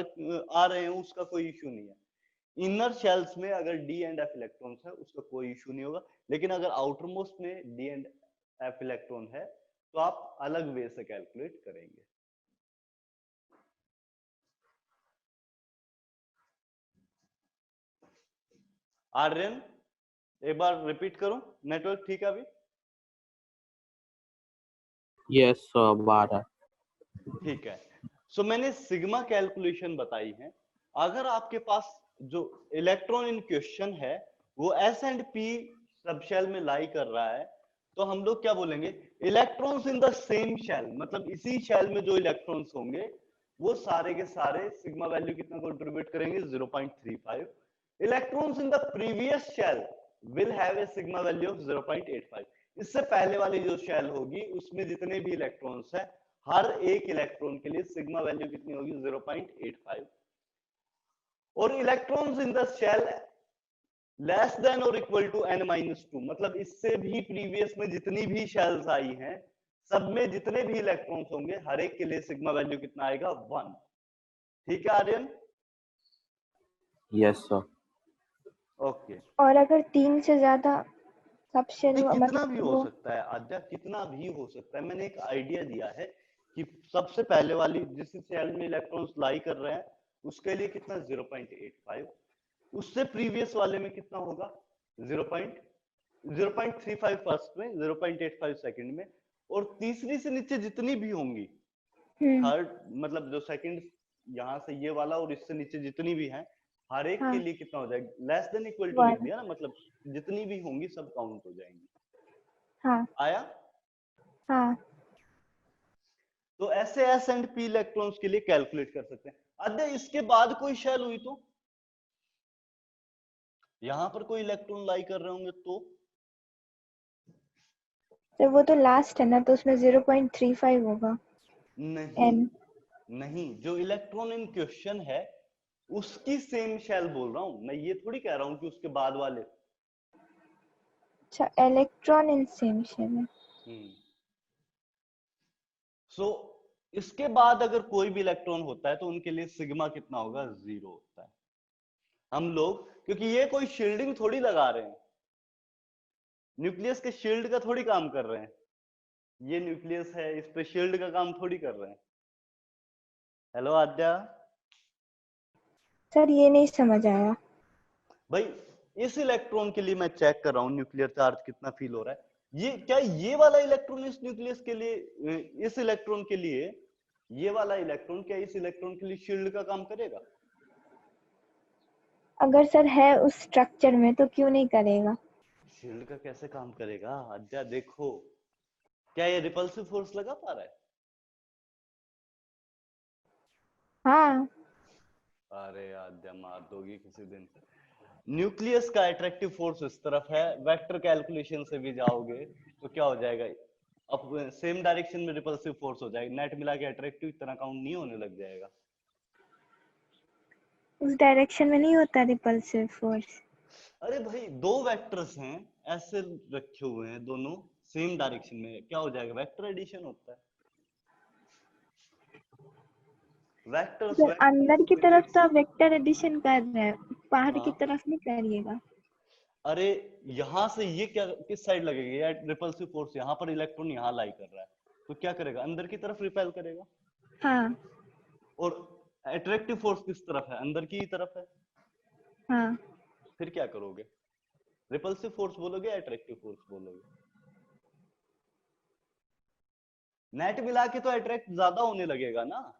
रहे हैं उसका कोई इश्यू नहीं है। इनर शेल्स में अगर D एंड F इलेक्ट्रॉन्स है उसका कोई इश्यू नहीं होगा, लेकिन अगर आउटर मोस्ट में D एंड F इलेक्ट्रॉन है तो आप अलग वे से कैलकुलेट करेंगे। आर्यन एक बार रिपीट करूं, नेटवर्क ठीक है अभी? यस बारह। ठीक है। सो मैंने सिग्मा कैलकुलेशन बताई है। अगर आपके पास जो इलेक्ट्रॉन इन क्वेश्चन है वो s and p sub shell में लाई कर रहा है, तो हम लोग क्या बोलेंगे, electrons in the same shell, मतलब इसी शेल में जो इलेक्ट्रॉन्स होंगे वो सारे के सारे सिग्मा वैल्यू कितना कंट्रीब्यूट करेंगे, 0.35। Electrons in the previous shell will have a sigma value of 0.85। इससे पहले वाली जो शेल होगी उसमें जितने भी इलेक्ट्रॉन्स है, हर एक इलेक्ट्रॉन के लिए सिग्मा वैल्यू कितनी होगी, 0.85। और electrons in the shell less than और इक्वल टू n-2, मतलब इससे भी प्रीवियस में जितनी भी शेल्स आई हैं सब में जितने भी इलेक्ट्रॉन्स होंगे हर एक के लिए सिग्मा वैल्यू कितना आएगा, 1। ठीक है आर्यन? Yes sir. ओके। और अगर 3 से ज्यादा सब शेल नहीं, कितना मतलब भी हो वो सकता है आद्या, कितना भी हो सकता है। मैंने एक आइडिया दिया है कि सबसे पहले वाली जिस सेल में इलेक्ट्रॉन्स लाई कर रहे हैं उसके लिए कितना, 0.85। उससे प्रीवियस वाले में कितना होगा, 0.35 फर्स्ट में, 0.85 सेकंड में, और तीसरी से नीचे जितनी भी होंगी, थर्ड मतलब जो सेकंड यहाँ से ये वाला और इससे नीचे जितनी भी हैं हर एक के लिए कितना हो जाएगा, लेस देन इक्वल टू लिख दिया ना, मतलब जितनी भी होंगी सब काउंट हो जाएंगी। हाँ आया? हाँ। तो ऐसे एस एंड पी इलेक्ट्रॉन्स के लिए कैलकुलेट कर सकते हैं। अरे इसके बाद कोई शेल हुई तो यहां पर कोई इलेक्ट्रॉन लाई कर रहे होंगे तो वो तो लास्ट है ना, तो उसमें 0.35 होगा। नहीं n नहीं, जो इलेक्ट्रॉन इन क्वेश्चन है उसकी सेम शेल बोल रहा हूं मैं, ये थोड़ी कह रहा हूं कि उसके बाद वाले। अच्छा, इलेक्ट्रॉन इन सेम शेल है। सो इसके बाद अगर कोई भी इलेक्ट्रॉन होता है तो उनके लिए सिग्मा कितना होगा, 0 होता है। हम लोग क्योंकि ये कोई शील्डिंग थोड़ी लगा रहे हैं, न्यूक्लियस के शील्ड का थोड़ी काम कर रहे हैं, ये न्यूक्लियस है इस पे शील्ड का काम थोड़ी कर रहे हैं। हेलो आद्या। सर ये नहीं समझ आया। भाई इस इलेक्ट्रॉन के लिए मैं चेक कर रहा हूं न्यूक्लियर चार्ज कितना फील हो रहा है, ये क्या ये वाला इलेक्ट्रॉन इस न्यूक्लियस के लिए, इस इलेक्ट्रॉन के लिए ये वाला इलेक्ट्रॉन क्या इस इलेक्ट्रॉन के लिए शील्ड का काम करेगा? अगर सर है उस स्ट्रक्चर में तो क्यों नहीं करेगा? शील्ड का कैसे काम करेगा आद्या? देखो क्या ये रिपल्सिव फोर्स लगा पा रहा है? हाँ। अरे आद्या मार दोगी किसी दिन। न्यूक्लियस का अट्रैक्टिव फोर्स इस तरफ है, वेक्टर कैलकुलेशन से भी जाओगे तो क्या हो जाएगा, अब सेम डायरेक्शन में रिपल्सिव फोर्स हो जाएगा, नेट मिला के अट्रैक्टिव इतना काउंट नहीं होने लग जाएगा। उस डायरेक्शन में नहीं होता रिपल्सिव फोर्स। अरे भाई दो वेक्टर्स हैं ऐसे रखे हुए हैं दोनों सेम डायरेक्शन में, क्या हो जाएगा, वेक्टर एडिशन होता है। वेक्टर्स सर अंदर की तरफ तो आप वेक्टर एडिशन कर रहे हैं, बाहर की हाँ। तरफ नहीं करिएगा। अरे यहां से ये क्या किस साइड लगेगी यार, रिपल्सिव फोर्स यहाँ पर इलेक्ट्रॉन यहाँ लाई कर रहा है तो क्या करेगा, अंदर की तरफ रिपेल करेगा। हाँ और अट्रैक्टिव फोर्स किस तरफ है, अंदर की तरफ है। हाँ। फिर क्या करोगे, रिपल्सिव फोर्स बोलोगे अट्रैक्टिव फोर्स बोलोगे? नेट मिला के तो अट्रैक्ट ज्यादा होने लगेगा ना।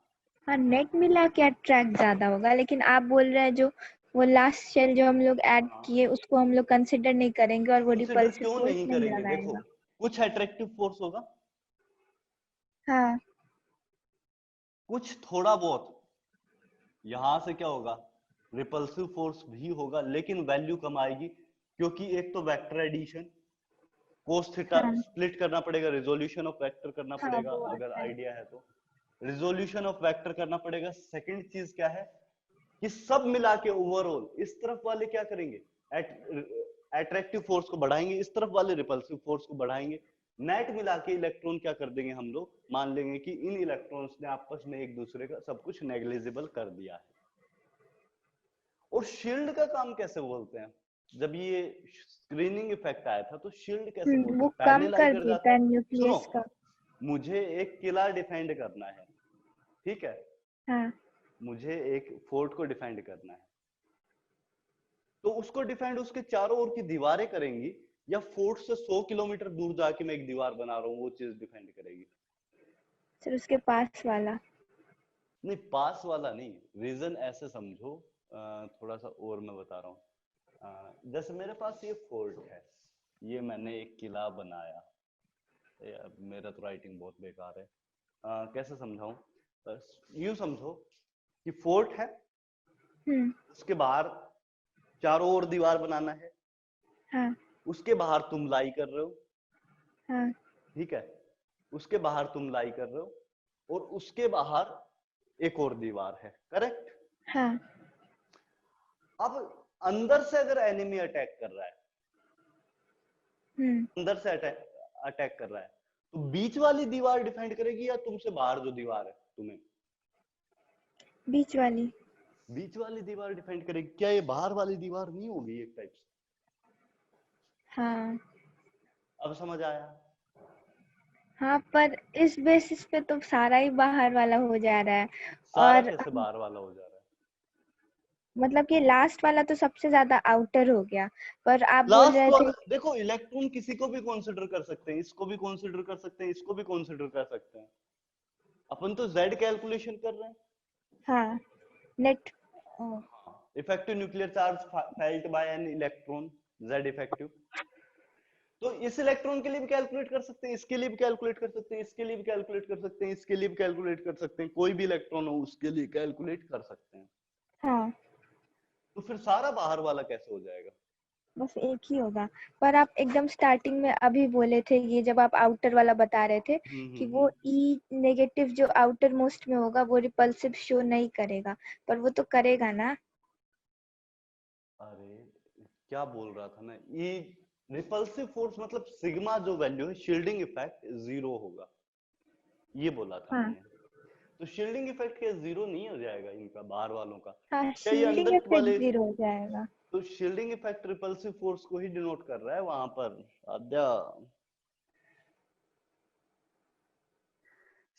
हाँ नेट मिला के अट्रैक्ट ज्यादा होगा, लेकिन आप बोल रहे हैं जो वो लास्ट शेल जो हम लोग ऐड किए उसको हम लोग कंसिडर नहीं करेंगे और वो कंसिडर रिपल्सिव क्यों फोर्स नहीं नहीं करेंगे, देखो लगाएगा। कुछ अट्रैक्टिव फोर्स होगा, हाँ कुछ थोड़ा बहुत यहां से क्या होगा, रिपल्सिव फोर्स भी होगा, लेकिन वैल्यू कम आएगी क्योंकि एक तो वेक्टर एडिशन, कोस थीटा हाँ स्प्लिट करना पड़ेगा, रिजोल्यूशन ऑफ वेक्टर करना हाँ पड़ेगा, वो अगर आता है। आइडिया है तो रिजोल्यूशन ऑफ वेक्टर करना पड़ेगा। सेकंड चीज क्या है कि सब मिला के ओवरऑल इस तरफ वाले क्या करेंगे, अट्रैक्टिव फोर्स को बढ़ाएंगे, इस तरफ वाले रिपल्सिव फोर्स को बढ़ाएंगे, नेट मिला के इलेक्ट्रॉन क्या कर देंगे, हम लोग मान लेंगे कि इन इलेक्ट्रॉन्स ने आपस में एक दूसरे का सब कुछ नेग्लिजिबल कर दिया है। और शील्ड का काम कैसे बोलते हैं, जब ये स्क्रीनिंग इफेक्ट आया था तो शील्ड कैसे बोलते वो हैं, पहले कम लाई कर कर देता जाता है है। सुनो न्यूक्लियस का। मुझे एक किला डिफेंड करना है, ठीक है, हाँ मुझे एक फोर्ट को डिफेंड करना है, तो उसको डिफेंड उसके चारों ओर की दीवारें करेंगी या फोर्ट से 100 किलोमीटर दूर जाके मैं एक दीवार बना रहा हूँ वो चीज डिफेंड करेगी? सर, उसके पास वाला। नहीं, पास वाला नहीं, रीजन ऐसे समझो, थोड़ा सा और मैं बता रहा हूँ। जैसे मेरे पास ये फोर्ट है, ये मैंने एक किला बनाया, मेरा तो राइटिंग बहुत बेकार है, कैसे समझाऊं, यूं समझो कि फोर्ट है, उसके बाहर चारों ओर दीवार बनाना है, हाँ उसके बाहर तुम लाई कर रहे हो, हाँ ठीक है, उसके बाहर तुम लाई कर रहे हो और उसके बाहर एक और दीवार है, करेक्ट? हाँ। अब अंदर से अगर एनिमी अटैक कर रहा है, अंदर से अटैक कर रहा है, तो बीच वाली दीवार डिफेंड करेगी या तुमसे बाहर जो दीवार है तुम्हें? बीच वाली। बीच वाली दीवार डिफेंड करेगी। क्या ये बाहर वाली दीवार नहीं होगी एक टाइप से? हाँ अब समझ आया? हाँ, पर इस बेसिस पे तो सारा ही बाहर वाला हो जा रहा है। सारा और कैसे बाहर वाला हो जा रहा है? मतलब कि लास्ट वाला तो सबसे ज्यादा आउटर हो गया, पर आप बोल लास्ट रहे थे। वाला देखो, इलेक्ट्रॉन किसी को भी कंसीडर कर सकते हैं, इसको भी कंसीडर कर सकते हैं, इसको भी कंसीडर कर सकते हैं। अपन तो Z कैलकुलेशन कर रहे हैं। हाँ, net. Effective nuclear charge felt by an electron, Z effective. तो इस इलेक्ट्रॉन के लिए भी कैलकुलेट कर सकते हैं, इसके लिए भी कैलकुलेट कर सकते हैं, इसके लिए भी कैलकुलेट कर सकते हैं, इसके लिए भी कैलकुलेट कर सकते हैं, कोई भी इलेक्ट्रॉन हो उसके लिए कैलकुलेट कर सकते हैं। हाँ, तो फिर सारा बाहर वाला कैसे हो जाएगा? बस एक ही होगा। पर आप एकदम स्टार्टिंग में अभी बोले थे, ये जब आप आउटर वाला बता रहे थे कि वो ई नेगेटिव जो आउटर मोस्ट में होगा वो रिपल्सिव शो नहीं करेगा, पर वो तो करेगा ना। अरे क्या बोल रहा था मैं, ये रिपल्सिव फोर्स मतलब सिग्मा जो वैल्यू है, शील्डिंग इफेक्ट 0 होगा, ये बोला था हाँ मैंने। तो शील्डिंग इफेक्ट क्या 0 नहीं हो जाएगा इनका, बाहर वालों का? हाँ, क्या ये शील्डिंग अंदर इफेक्ट वाले? 0 हो जाएगा। तो शील्डिंग इफेक्ट रिपल्सिव फोर्स को ही डिनोट कर रहा है वहां पर आद्या।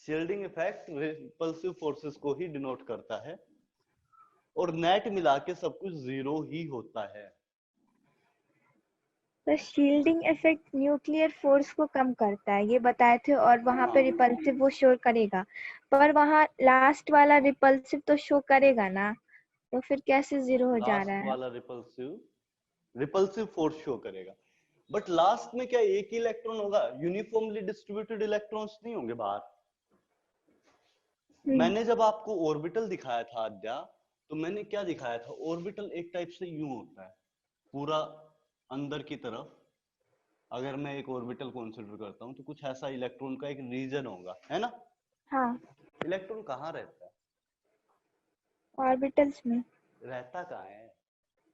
शील्डिंग इफेक्ट रिपल्सिव फोर्सेस को ही डिनोट करता है और नेट मिला के सब कुछ 0 ही होता है। तो शील्डिंग इफेक्ट न्यूक्लियर फोर्स को कम करता है, ये बताए थे, और वहां पे रिपल्सिव वो शो करेगा, पर वहां लास्ट वाला रिपल्सिव तो शो करेगा ना, तो फिर कैसे 0 हो जा रहा लास्ट है? वाला रिपल्सिव फोर्स शो करेगा, बट लास्ट में क्या एक ही इलेक्ट्रॉन होगा? यूनिफॉर्मली डिस्ट्रीब्यूटेड इलेक्ट्रॉन्स नहीं होंगे बाहर। मैंने जब आपको ऑर्बिटल दिखाया था आद्या, तो मैंने क्या दिखाया था? ऑर्बिटल एक टाइप से यूं होता है, पूरा अंदर की तरफ अगर मैं एक ऑर्बिटल कंसीडर करता हूं तो कुछ ऐसा इलेक्ट्रॉन का एक रीजन होगा, है ना? हाँ, इलेक्ट्रॉन कहाँ रहता है? ऑर्बिटल्स में। रहता कहाँ है?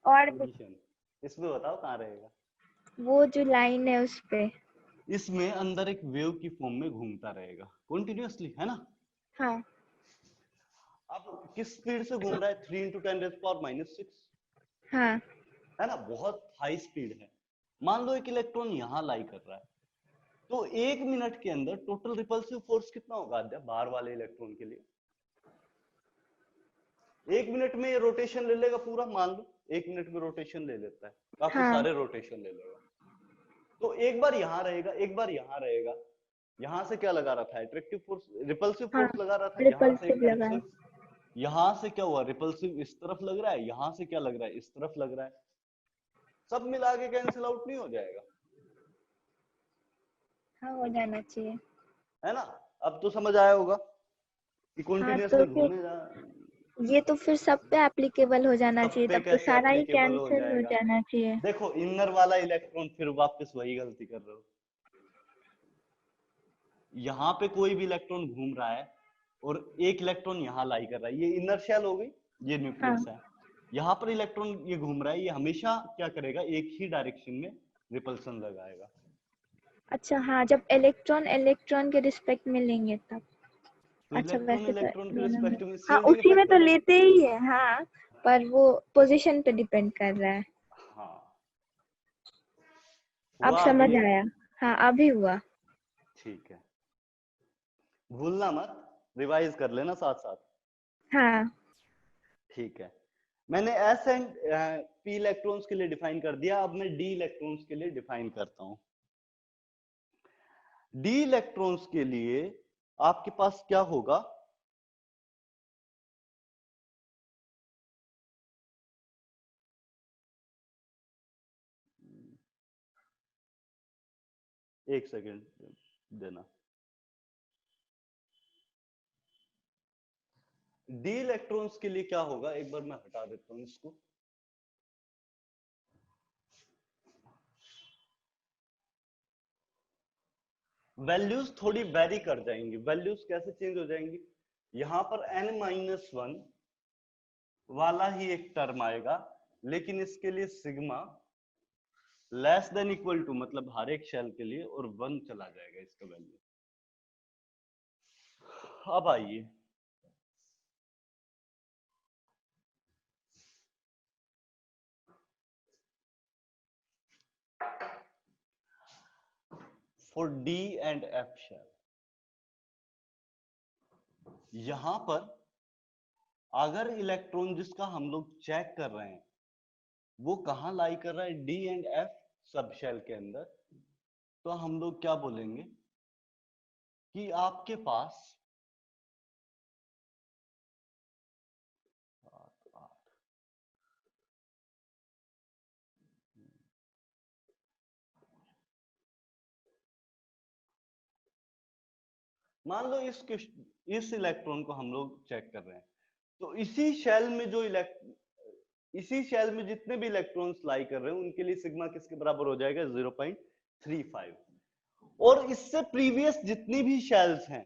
ऑर्बिट, पोजीशन इसमें बताओ कहाँ रहेगा? वो जो लाइन है उस पे। इसमें अंदर एक वेव की फॉर्म में घूमता रहेगा कंटिन्यूअसली, है ना? हाँ अब किस स्पीड से घूम रहा है? 3 × 10⁻⁻⁶, हाँ है ना? बहुत हाई स्पीड है। मान लो एक इलेक्ट्रॉन यहाँ लाई कर रहा है, तो 1 मिनट के अंदर टोटल रिपल्सिव फोर्स कितना होगा आद्या बाहर वाले इलेक्ट्रॉन के लिए? 1 मिनट में ये रोटेशन ले लेगा पूरा, मान लो 1 मिनट में रोटेशन ले लेता है, काफी हाँ सारे रोटेशन ले लेगा। तो एक बार यहाँ रहेगा, एक बार यहाँ रहेगा, यहाँ से क्या लगा रहा था? अट्रैक्टिव फोर्स, रिपल्सिव हाँ, फोर्स लगा रहा था, यहाँ से एक रिपल्सिव टाइप लगा से। है। यहाँ से क्या हुआ? रिपल्सिव इस तरफ लग रहा है, यहाँ से क्या लग रहा है? इस तरफ लग रहा है, सब मिला के कैंसिल आउट नहीं हो जाएगा? हाँ, हो जाना चाहिए। है ना? अब तो समझ आया होगा कि हाँ, तो कंटिन्यूअसली फिर घूमने जा। ये तो फिर सब पे एप्लीकेबल हो जाना सब चाहिए, पे तब तो कैसे सारा ही एप्लीकेबल हो कैंसिल हो जाएगा? जाना चाहिए। देखो इनर वाला इलेक्ट्रॉन, फिर वापस वही गलती कर रहे हो। यहाँ पे कोई भी इलेक्ट्रॉन घूम रहा है और एक इलेक्ट्रॉन यहाँ लाई कर रहा है, ये इनर शेल हो गई, ये न्यूक्लियस है। यहाँ पर इलेक्ट्रॉन ये घूम रहा है, ये हमेशा क्या करेगा? एक ही डायरेक्शन में रिपल्सन लगाएगा। अच्छा, हाँ, जब इलेक्ट्रॉन इलेक्ट्रॉन के रिस्पेक्ट में लेंगे तब। तो अच्छा, इलेक्ट्रॉन वैसे तो इलेक्ट्रॉन के दोनों में। रिस्पेक्ट में हाँ, शील्डिंग उसी में इफेक्ट तो अलग। लेते ही है, हाँ, पर वो पोजीशन पे डिपेंड कर रहा है। हाँ, अब हुआ समझ अभी? आया। हाँ, अभी हुआ। ठीक है। भूलना मत, रिवाइज कर लेना साथ साथ। हाँ। ठीक है, मैंने एस एंड पी इलेक्ट्रॉन्स के लिए डिफाइन कर दिया। अब मैं डी इलेक्ट्रॉन्स के लिए डिफाइन करता हूं। डी इलेक्ट्रॉन्स के लिए आपके पास क्या होगा? एक सेकेंड देना। डी इलेक्ट्रॉन्स के लिए क्या होगा, एक बार मैं हटा देता हूं इसको। वैल्यूज थोड़ी वेरी कर जाएंगी। वैल्यूज कैसे चेंज हो जाएंगी? यहां पर n-1 वाला ही एक टर्म आएगा, लेकिन इसके लिए sigma less than equal to, मतलब हर एक शेल के लिए, और 1 चला जाएगा इसका वैल्यू। अब आइए, for d and f shell, यहां पर अगर इलेक्ट्रॉन जिसका हम लोग चेक कर रहे हैं वो कहां लाई कर रहा है, d and f sub shell के अंदर, तो हम लोग क्या बोलेंगे कि आपके पास मान लो इस इलेक्ट्रॉन को हम लोग चेक कर रहे हैं, तो इसी शेल में जितने भी इलेक्ट्रॉन्स लाई कर रहे हैं उनके लिए सिग्मा किसके बराबर हो जाएगा? 0.35। और इससे प्रीवियस जितनी भी शेल्स हैं,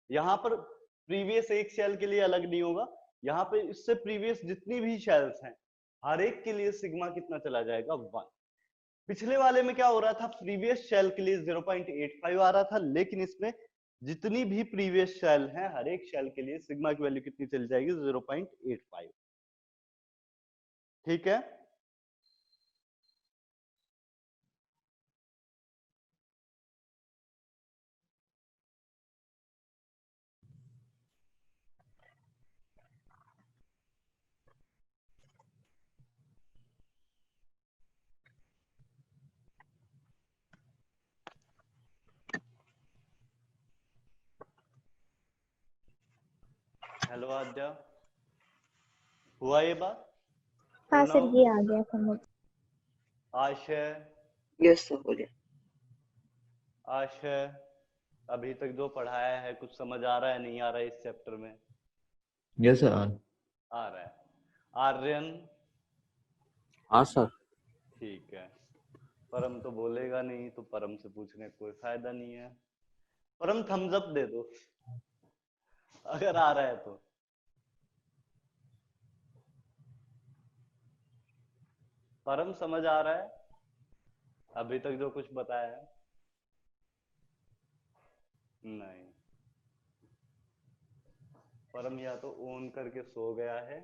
यहां पर प्रीवियस एक शेल के लिए अलग नहीं होगा, यहां पे इससे प्रीवियस जितनी भी शेल्स हैं हर एक के लिए सिग्मा कितना चला जाएगा? 1। पिछले वाले में क्या हो रहा था? प्रीवियस शेल के लिए 0.85 आ रहा था, लेकिन इसमें जितनी भी प्रीवियस शेल हैं हर एक शेल के लिए सिग्मा की वैल्यू कितनी चली जाएगी? 0.85। ठीक है, हेलो आद्या, हुआ ये बात? हाँ सर, प्रणव, ये आ गया समझ। आशय, यस सर, बोलिए। आशय, अभी तक जो पढ़ाया है कुछ समझ आ रहा है, नहीं आ रहा है इस चैप्टर में? Yes sir. आ रहा है। आर्यन? हाँ सर। ठीक है, परम तो बोलेगा नहीं, तो परम से पूछने का कोई फायदा नहीं है। परम थम्स अप दे दो अगर आ रहा है तो। परम समझ आ रहा है अभी तक जो कुछ बताया है? नहीं, परम या तो ऑन करके सो गया है।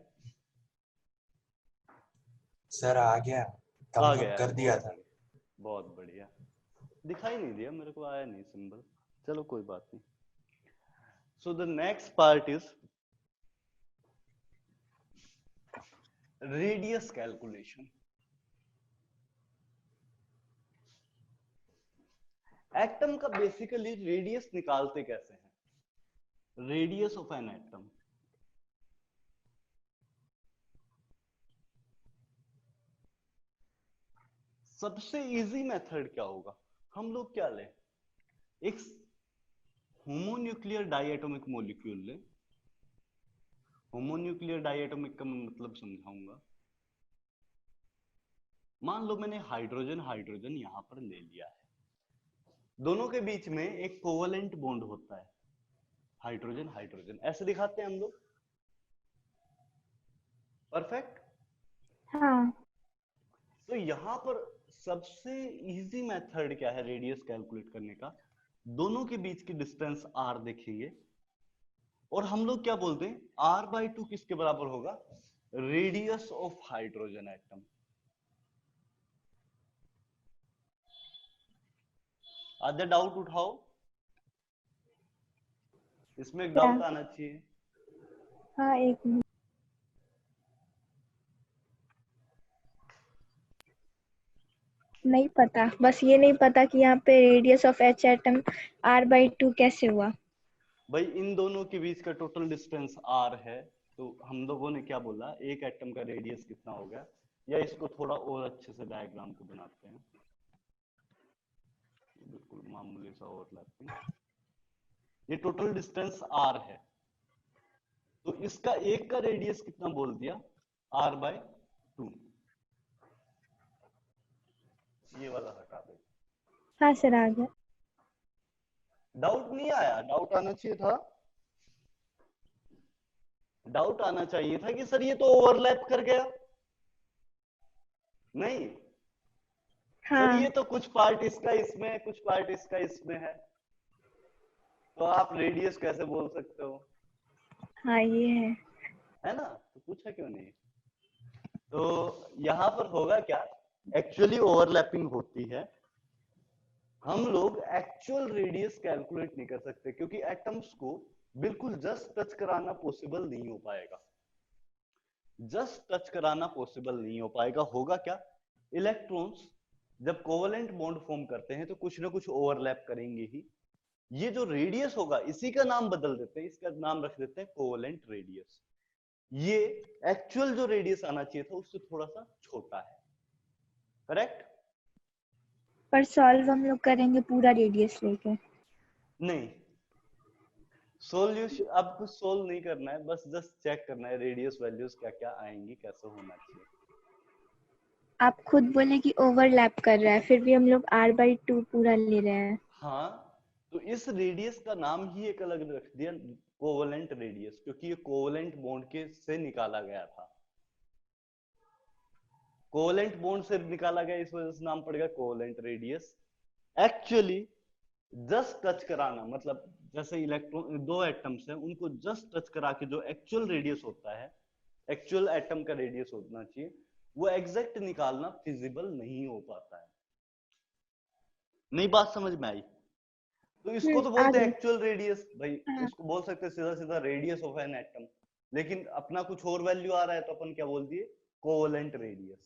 सर आ गया, आ थम्स गया अप है, कर दिया था। बहुत बढ़िया। दिखाई नहीं दिया मेरे को, आया नहीं सिंबल, चलो कोई बात नहीं। So the next part is radius calculation. Atom का बेसिकली रेडियस निकालते कैसे हैं? रेडियस ऑफ एन एटम, सबसे इजी मेथड क्या होगा? हम लोग क्या लें? एक होमोन्यूक्लियर डाइएटोमिक मॉलिक्यूल लें। होमोन्यूक्लियर डाइएटोमिक का मैं मतलब समझाऊंगा। मान लो मैंने हाइड्रोजन हाइड्रोजन यहां पर ले लिया है, दोनों के बीच में एक कोवेलेंट बॉन्ड होता है, हाइड्रोजन हाइड्रोजन ऐसे दिखाते हैं हम लोग। परफेक्ट। हाँ। तो यहां पर सबसे इजी मेथड क्या है रेडियस कैलकुलेट करने का? दोनों के बीच की डिस्टेंस r देखेंगे, और हम लोग क्या बोलते हैं, r/2 किसके बराबर होगा? Radius of hydrogen atom. आधा डाउट उठाओ। इसमें एक क्या? डाउट आना चाहिए। हाँ, एक मिनट। नहीं पता, बस ये नहीं पता कि यहाँ पे radius of H atom r/2 कैसे हुआ। भाई इन दोनों के बीच का टोटल डिस्टेंस r है, तो हम लोगों ने क्या बोला, एक एटम का रेडियस कितना हो गया, या इसको थोड़ा और अच्छे से डायग्राम को बनाते हैं, बिल्कुल मामूली सा ओवरलैपिंग। ये टोटल डिस्टेंस r है, तो इसका एक का रेडियस कितना बोल दिया, r/2। ये वाला हटा दे। हाँ सर, आ गया। डाउट नहीं आया? डाउट आना चाहिए था। डाउट आना चाहिए था कि सर ये तो ओवरलैप कर गया। नहीं सर, हाँ ये तो कुछ पार्ट इसका इसमें है, कुछ पार्ट इसका इसमें है, तो आप रेडियस कैसे बोल सकते हो? हाँ, ये है ना, तो पूछा क्यों नहीं? तो यहां पर होगा क्या, एक्चुअली ओवरलैपिंग होती है। हम लोग एक्चुअल रेडियस कैलकुलेट नहीं कर सकते, क्योंकि एटम्स को बिल्कुल जस्ट टच कराना पॉसिबल नहीं हो पाएगा। जस्ट टच कराना पॉसिबल नहीं हो पाएगा। होगा क्या, इलेक्ट्रॉन्स जब कोवेलेंट बॉन्ड फॉर्म करते हैं तो कुछ ना कुछ ओवरलैप करेंगे ही। ये जो रेडियस होगा इसी का नाम बदल देते हैं, इसका नाम रख देते हैं कोवेलेंट रेडियस। ये एक्चुअल जो रेडियस आना चाहिए था उससे थोड़ा सा छोटा है। करेक्ट? पर सॉल्व हम लोग करेंगे पूरा रेडियस लेके। नहीं, सोल्यूशन अब कुछ सोल्व नहीं करना है, बस जस्ट चेक करना है रेडियस वैल्यूज क्या क्या आएंगी, कैसे होना चाहिए। आप खुद बोले कि ओवरलैप कर रहा है, फिर भी हम लोग r/2 पूरा ले रहे हैं। हाँ, तो इस रेडियस का नाम ही एक अलग रख दिया, कोवेलेंट रेडियस, क्योंकि ये कोवेलेंट बॉन्ड के से निकाला गया था। कोवेलेंट बॉन्ड से निकाला गया, इस वजह से नाम पड़ गया covalent radius. Actually just touch कराना, मतलब जैसे इलेक्ट्रॉन दो एटम्स हैं उनको जस्ट टच करा के जो एक्चुअल रेडियस होता है, एक्चुअल एटम का रेडियस होना चाहिए, वो एग्जैक्ट निकालना फिजिबल नहीं हो पाता है। नहीं बात समझ में आई? तो इसको तो आ बोलते हैं गया। एक्चुअल रेडियस भाई। हाँ। इसको बोल सकते हैं सीधा सीधा रेडियस ऑफ एन एटम, लेकिन अपना कुछ और वैल्यू आ रहा है तो अपन क्या बोल दिए, कोवेलेंट रेडियस।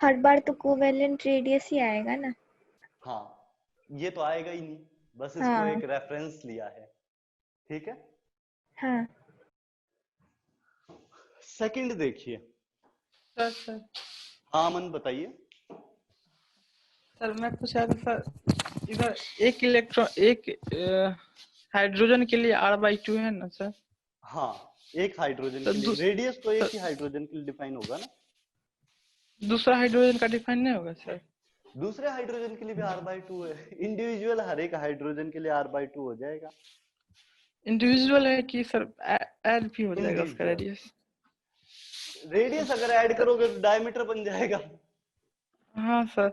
हर बार तो कोवेलेंट रेडियस ही आएगा ना। हाँ, ये तो आएगा ही नहीं, बस इसको हाँ एक रेफरेंस लिया है। ठीक है, हाँ। सेकंड देखिए। सर हाँ मन बताइए। सर मैं पूछ रहा था सर, इधर एक इलेक्ट्रॉन एक हाइड्रोजन के लिए r/2 है ना सर? हाँ, एक हाइड्रोजन तो के लिए रेडियस तो एक ही हाइड्रोजन के लिए डिफाइन होगा ना। दूसरा हाइड्रोजन का डिफाइन नहीं होगा सर? दूसरे हाइड्रोजन के लिए भी r/2 है, इंडिविजुअल हर एक हाइड्रोजन के लिए r/2 हो जाएगा। इंडिविजुअल है कि सर ऐड भी हो जाएगा उसका इंडिविजुअल रेडियस? रेडियस अगर ऐड करोगे तो डायमीटर बन जाएगा। हाँ सर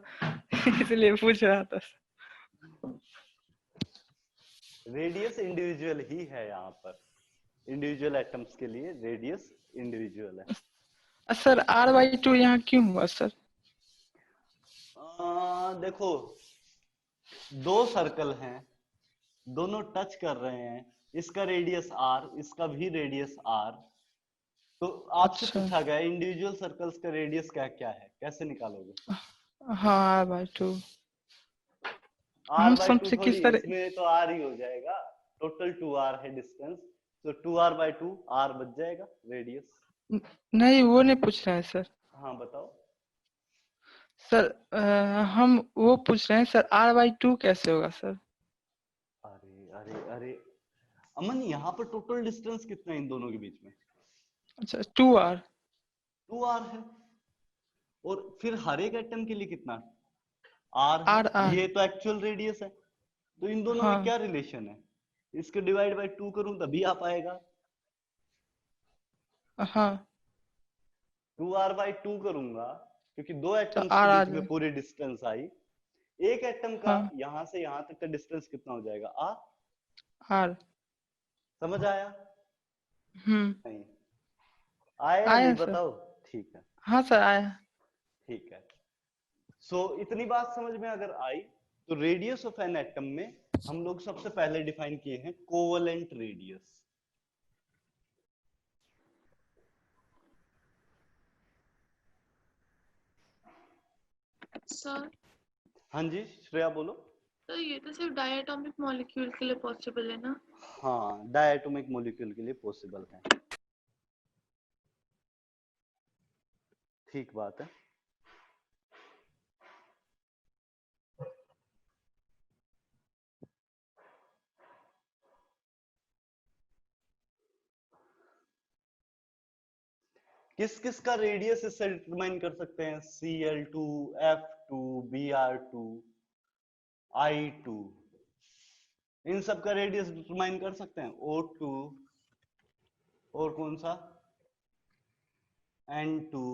इसलिए पूछ रहा था सर। रेडियस इंडिविजुअल ही है, यहाँ पर इंडिविजुअल एटम्स के लिए रेडियस इंडिविजुअल है। सर r/2 यहाँ क्यों हुआ सर? देखो, दो सर्कल हैं, दोनों टच कर रहे हैं, इसका रेडियस r, इसका भी रेडियस r। तो आपसे अच्छा। पूछा गया इंडिविजुअल सर्कल्स का रेडियस क्या क्या है, कैसे निकालोगे? हाँ r/2 हम r/2 समझे कि थोड़ी, सर इसमें तो r ही हो जाएगा। टोटल 2r है डिस्टेंस, तो 2r/2 r बच जाएगा रेडियस। नहीं वो नहीं पूछ रहे हैं सर। हाँ बताओ। सर हम वो पूछ रहे हैं सर r/2 कैसे होगा सर? अरे अरे अरे अमन, यहाँ पर टोटल डिस्टेंस कितना है इन दोनों के बीच में? अच्छा 2r। 2r है, और फिर हर एक एटम के लिए कितना r है? r ये तो एक्चुअल रेडियस है, तो इन दोनों में हाँ क्या रिलेशन है? इसके डिवाइड बाय 2 करूं तभी आ पाएगा। हाँ 2r/2 करूंगा, क्योंकि दो तो एटम्स r के आ बीच में जाए। पूरी डिस्टेंस आई। एक एटम का हाँ यहां से यहां तक का डिस्टेंस कितना हो जाएगा, r। समझ आया? नहीं आया या आया नहीं सर। बताओ? ठीक है, हाँ सर आया। ठीक है। सो इतनी बात समझ में अगर आई, तो रेडियस ऑफ एन एटम में हम लोग सबसे पहले डिफाइन किए हैं कोवेलेंट रेडियस। सर हाँ जी श्रेया बोलो। तो ये तो सिर्फ डायटोमिक मॉलिक्यूल के लिए पॉसिबल है ना? हाँ डायटोमिक मॉलिक्यूल के लिए पॉसिबल है, ठीक बात है। किस किस का रेडियस इससे डिटरमाइन कर सकते हैं? Cl2, F2, Br2, I2, इन सब का रेडियस डिटरमाइन कर सकते हैं। O2 और कौन सा? N2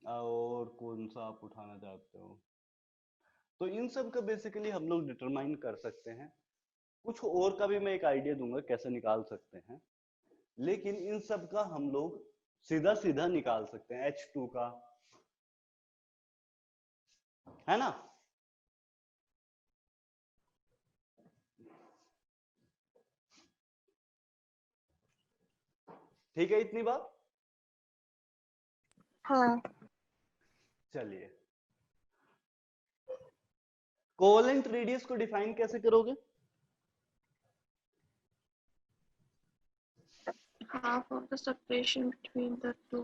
और कौन सा आप उठाना चाहते हो? तो इन सब का बेसिकली हम लोग डिटरमाइन कर सकते हैं। कुछ और का भी मैं एक आइडिया दूंगा कैसे निकाल सकते हैं, लेकिन इन सब का हम लोग सीधा सीधा निकाल सकते हैं। H2 का, है ना? ठीक है इतनी बात। हाँ। चलिए कोवेलेंट रेडियस को डिफाइन कैसे करोगे? Half of the separation between the two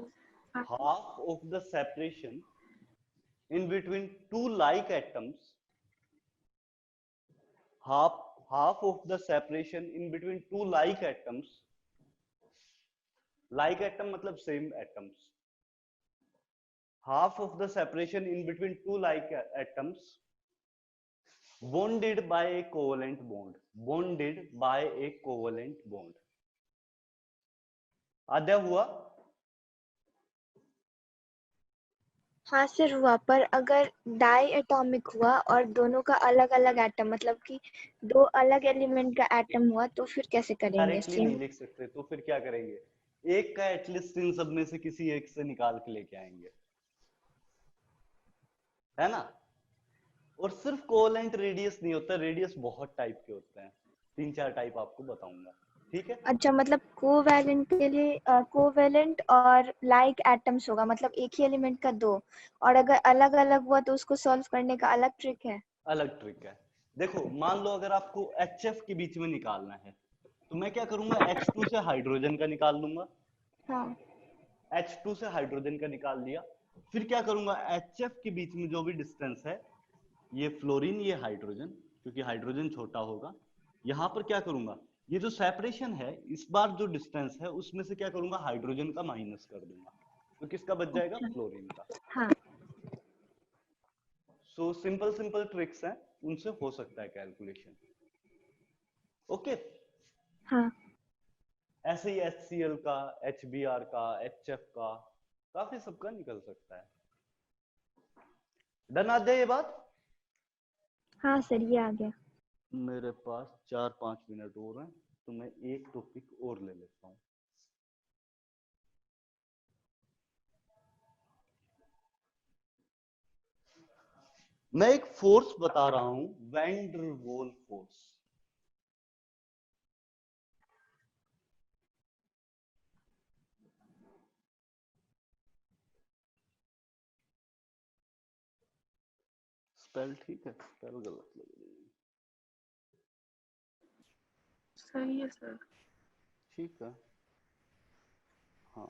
atoms. Half of the separation in between two like atoms, half of the separation in between two like atoms, like atom मतलब same atoms, half of the separation in between two like atoms bonded by a covalent bond, bonded by a covalent bond। आद्या हुआ? हाँ sir हुआ, पर अगर die atomic हुआ और दोनों का अलग अलग एटम, मतलब कि दो अलग एलिमेंट का एटम हुआ, तो फिर कैसे करेंगे? डायरेक्टली नहीं लिख सकते, तो फिर क्या करेंगे? एक का एटलीस्ट इन सब में से किसी एक से निकाल के लेके आएंगे, है ना? और सिर्फ कोवेलेंट रेडियस नहीं होता, रेडियस बहुत टाइप के होते हैं, 3-4 टाइप आपको बताऊंगा, ठीक है? अच्छा, मतलब कोवैलेंट के लिए कोवैलेंट और लाइक एटम्स होगा, मतलब एक ही एलिमेंट का दो, और अगर अलग अलग हुआ तो उसको सॉल्व करने का अलग ट्रिक है। अलग ट्रिक है। देखो मान लो अगर आपको HF के बीच में निकालना है, तो मैं क्या करूंगा? H2 से हाइड्रोजन का निकाल लूंगा। हाँ। H2 से हाइड्रोजन का निकाल लिया, फिर क्या करूंगा? HF के बीच में जो भी डिस्टेंस है, ये फ्लोरीन ये हाइड्रोजन, क्योंकि हाइड्रोजन छोटा होगा, यहां पर क्या करूंगा? ये जो सेपरेशन है, इस बार जो डिस्टेंस है उसमें से क्या करूंगा? हाइड्रोजन का माइनस कर दूंगा, तो किसका बच जाएगा? फ्लोरीन का। हाँ। सो सिंपल सिंपल ट्रिक्स हैं, उनसे हो सकता है कैलकुलेशन। ओके। हाँ। ऐसे ही HCl का, HBr का, HF का, काफी सबका निकल सकता है। डन आ जाए ये बात? हाँ सर, ये आ गया। मेरे पास 4-5 मिनट और हैं, तो मैं एक टॉपिक और ले लेता हूं। मैं एक फोर्स बता रहा हूं, वैन डर वाल फोर्स। स्पेल ठीक है? स्पेल गलत लग रही है। सही है सर। ठीक है, हाँ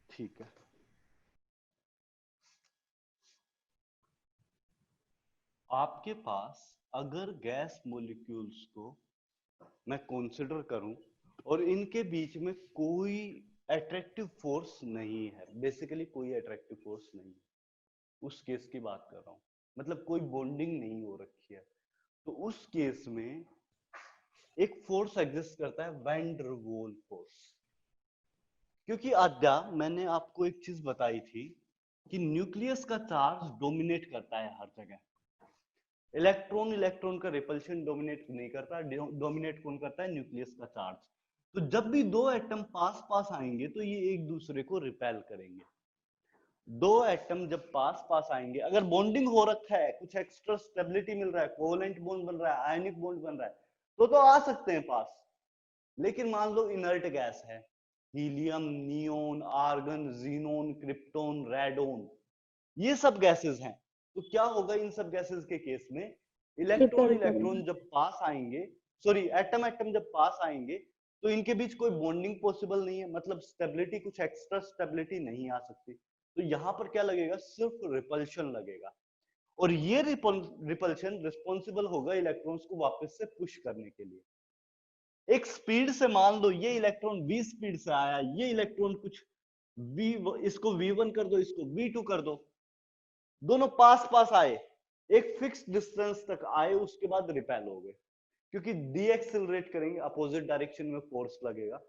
ठीक है। आपके पास अगर गैस मॉलिक्यूल्स को मैं कंसीडर करूं और इनके बीच में कोई अट्रैक्टिव फोर्स नहीं है, बेसिकली कोई अट्रैक्टिव फोर्स नहीं है, उस केस की बात कर रहा हूं, मतलब कोई बॉन्डिंग नहीं हो रखी है, तो उस केस में एक फोर्स एग्जिस्ट करता है, वैन डर वाल फोर्स। क्योंकि आद्या मैंने आपको एक चीज बताई थी कि न्यूक्लियस का चार्ज डोमिनेट करता है हर जगह, इलेक्ट्रॉन का रिपल्शन डोमिनेट नहीं करता, डोमिनेट कौन करता है? न्यूक्लियस का चार्ज। तो जब भी दो एटम पास पास आएंगे तो ये एक दूसरे को रिपेल करेंगे। दो एटम जब पास पास आएंगे, अगर बॉन्डिंग हो रखा है, कुछ एक्स्ट्रा स्टेबिलिटी मिल रहा है, कोवेलेंट बॉन्ड बन रहा है, आयनिक बॉन्ड बन रहा है, तो आ सकते हैं पास। लेकिन मान लो इनर्ट गैस है, helium, neon, argon, xenon, krypton, radon, ये सब गैसेस हैं। तो क्या होगा इन सब गैसेस के केस में? इलेक्ट्रॉन रिपेल इलेक्ट्रॉन करेंगे। जब पास आएंगे, सॉरी एटम एटम जब पास आएंगे तो इनके बीच कोई बॉन्डिंग पॉसिबल नहीं है, मतलब स्टेबिलिटी, कुछ एक्स्ट्रा स्टेबिलिटी नहीं आ सकती। तो यहां पर क्या लगेगा? सिर्फ रिपल्शन लगेगा, और ये रिपल्शन रिस्पॉन्सिबल होगा इलेक्ट्रॉन्स को वापस से पुश करने के लिए। एक स्पीड से, मान लो ये इलेक्ट्रॉन v स्पीड से आया, ये इलेक्ट्रॉन कुछ v, इसको v1 कर दो, इसको v2 कर दो, दोनों पास पास आए, एक फिक्स डिस्टेंस तक आए, उसके बाद रिपेल हो गए, क्योंकि डीएक्सेलरेट करेंगे, अपोजिट डायरेक्शन में फोर्स लगेगा।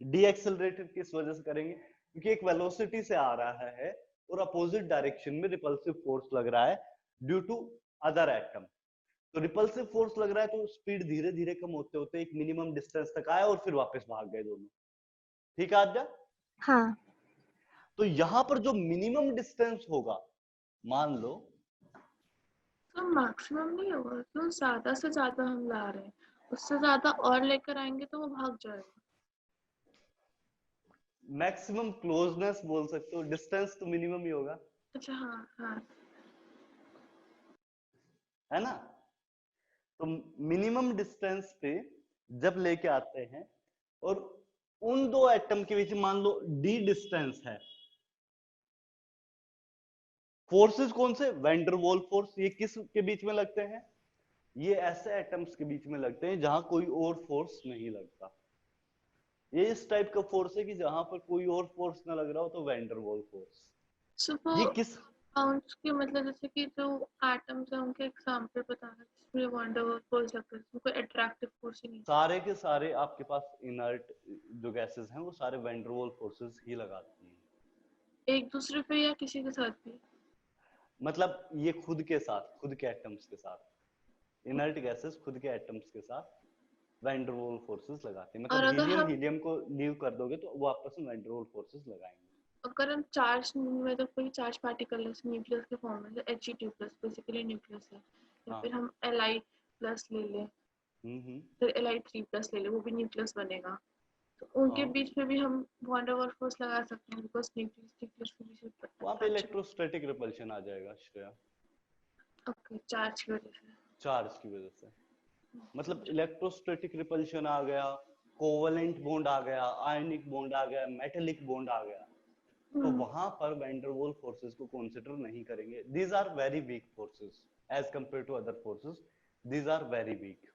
डीएक्सेलरेट किस वजह से करेंगे? क्योंकि एक वेलोसिटी से आ रहा है और अपोजिट डायरेक्शन में रिपल्सिव फोर्स लग रहा है ड्यू टू अदर एटम। तो रिपल्सिव फोर्स लग रहा है तो स्पीड धीरे धीरे कम होते होते एक मिनिमम डिस्टेंस तक आया और फिर वापस भाग गए दोनों। ठीक है आद्या? हाँ। तो यहां पर जो मिनिमम डिस्टेंस होगा, मान लो तो मैक्सिमम नहीं होगा, क्यों ज्यादा से ज्यादा हम ला रहे हैं, उससे ज्यादा और लेकर आएंगे तो वो भाग जाएगा। मैक्सिमम क्लोजनेस बोल सकते हो, डिस्टेंस तो मिनिमम ही होगा, अच्छा हाँ हाँ। है ना? तो मिनिमम डिस्टेंस पे जब लेके आते हैं और उन दो एटम के बीच मान लो डी डिस्टेंस है, फोर्सेस कौन से? वैन डर वाल फोर्स। ये किस के बीच में लगते हैं? ये ऐसे एटम्स के बीच में लगते हैं जहां कोई और फोर्स नहीं लगता। ये इस टाइप का फोर्स है कि जहां पर कोई और फोर्स ना लग रहा हो, तो वैन डर वाल फोर्स। सो वो ये किस कंपाउंड्स के मतलब जैसे कि जो एटम्स है उनके एग्जांपल बताना जिसमें वैन डर वाल्स बोल सकते हैं, उसमें कोई अट्रैक्टिव फोर्स ही नहीं। सारे के सारे आपके पास इनर्ट जो गैसेस हैं वो सारे वैन डर वाल फोर्सेस ही लगाती हैं, एक दूसरे पे या किसी के साथ भी? मतलब ये खुद के साथ, खुद के एटम्स के साथ, इनर्ट गैसेस खुद के एटम्स के साथ वैन डर वाल फोर्सेस लगाते हैं। और मतलब अगर हीलियम हम हीलियम को लीव कर दोगे तो वो आपस में वैन डर वाल फोर्सेस लगाएंगे। अगर हम चार्ज में तो कोई चार्ज पार्टिकल है न्यूक्लियस के फॉर्म में, He2+ बेसिकली न्यूक्लियस है, या हाँ। फिर हम Li+ ले लें, फिर Li3+ ले लें, वो भी न्यूक्लियस बनेगा। तो उनके हाँ। बीच में भी हम वैन डर वाल फोर्स लगा सकते हैं, बिकॉज न्यूक्लियस के बीच में वहां पे अट्रैक्शन। इलेक्ट्रोस्टैटिक रिपल्शन आ जाएगा श्रेया, ओके, चार्ज की वजह से। चार्ज की वजह से। मतलब इलेक्ट्रोस्टैटिक रिपल्शन आ गया, कोवेलेंट बॉन्ड आ गया, आयनिक बॉन्ड आ गया, मेटेलिक बॉन्ड आ गया, तो वहां पर वैन डर वाल फोर्सेस को कंसीडर नहीं करेंगे। These are very weak forces as compare to other forces, these are very weak.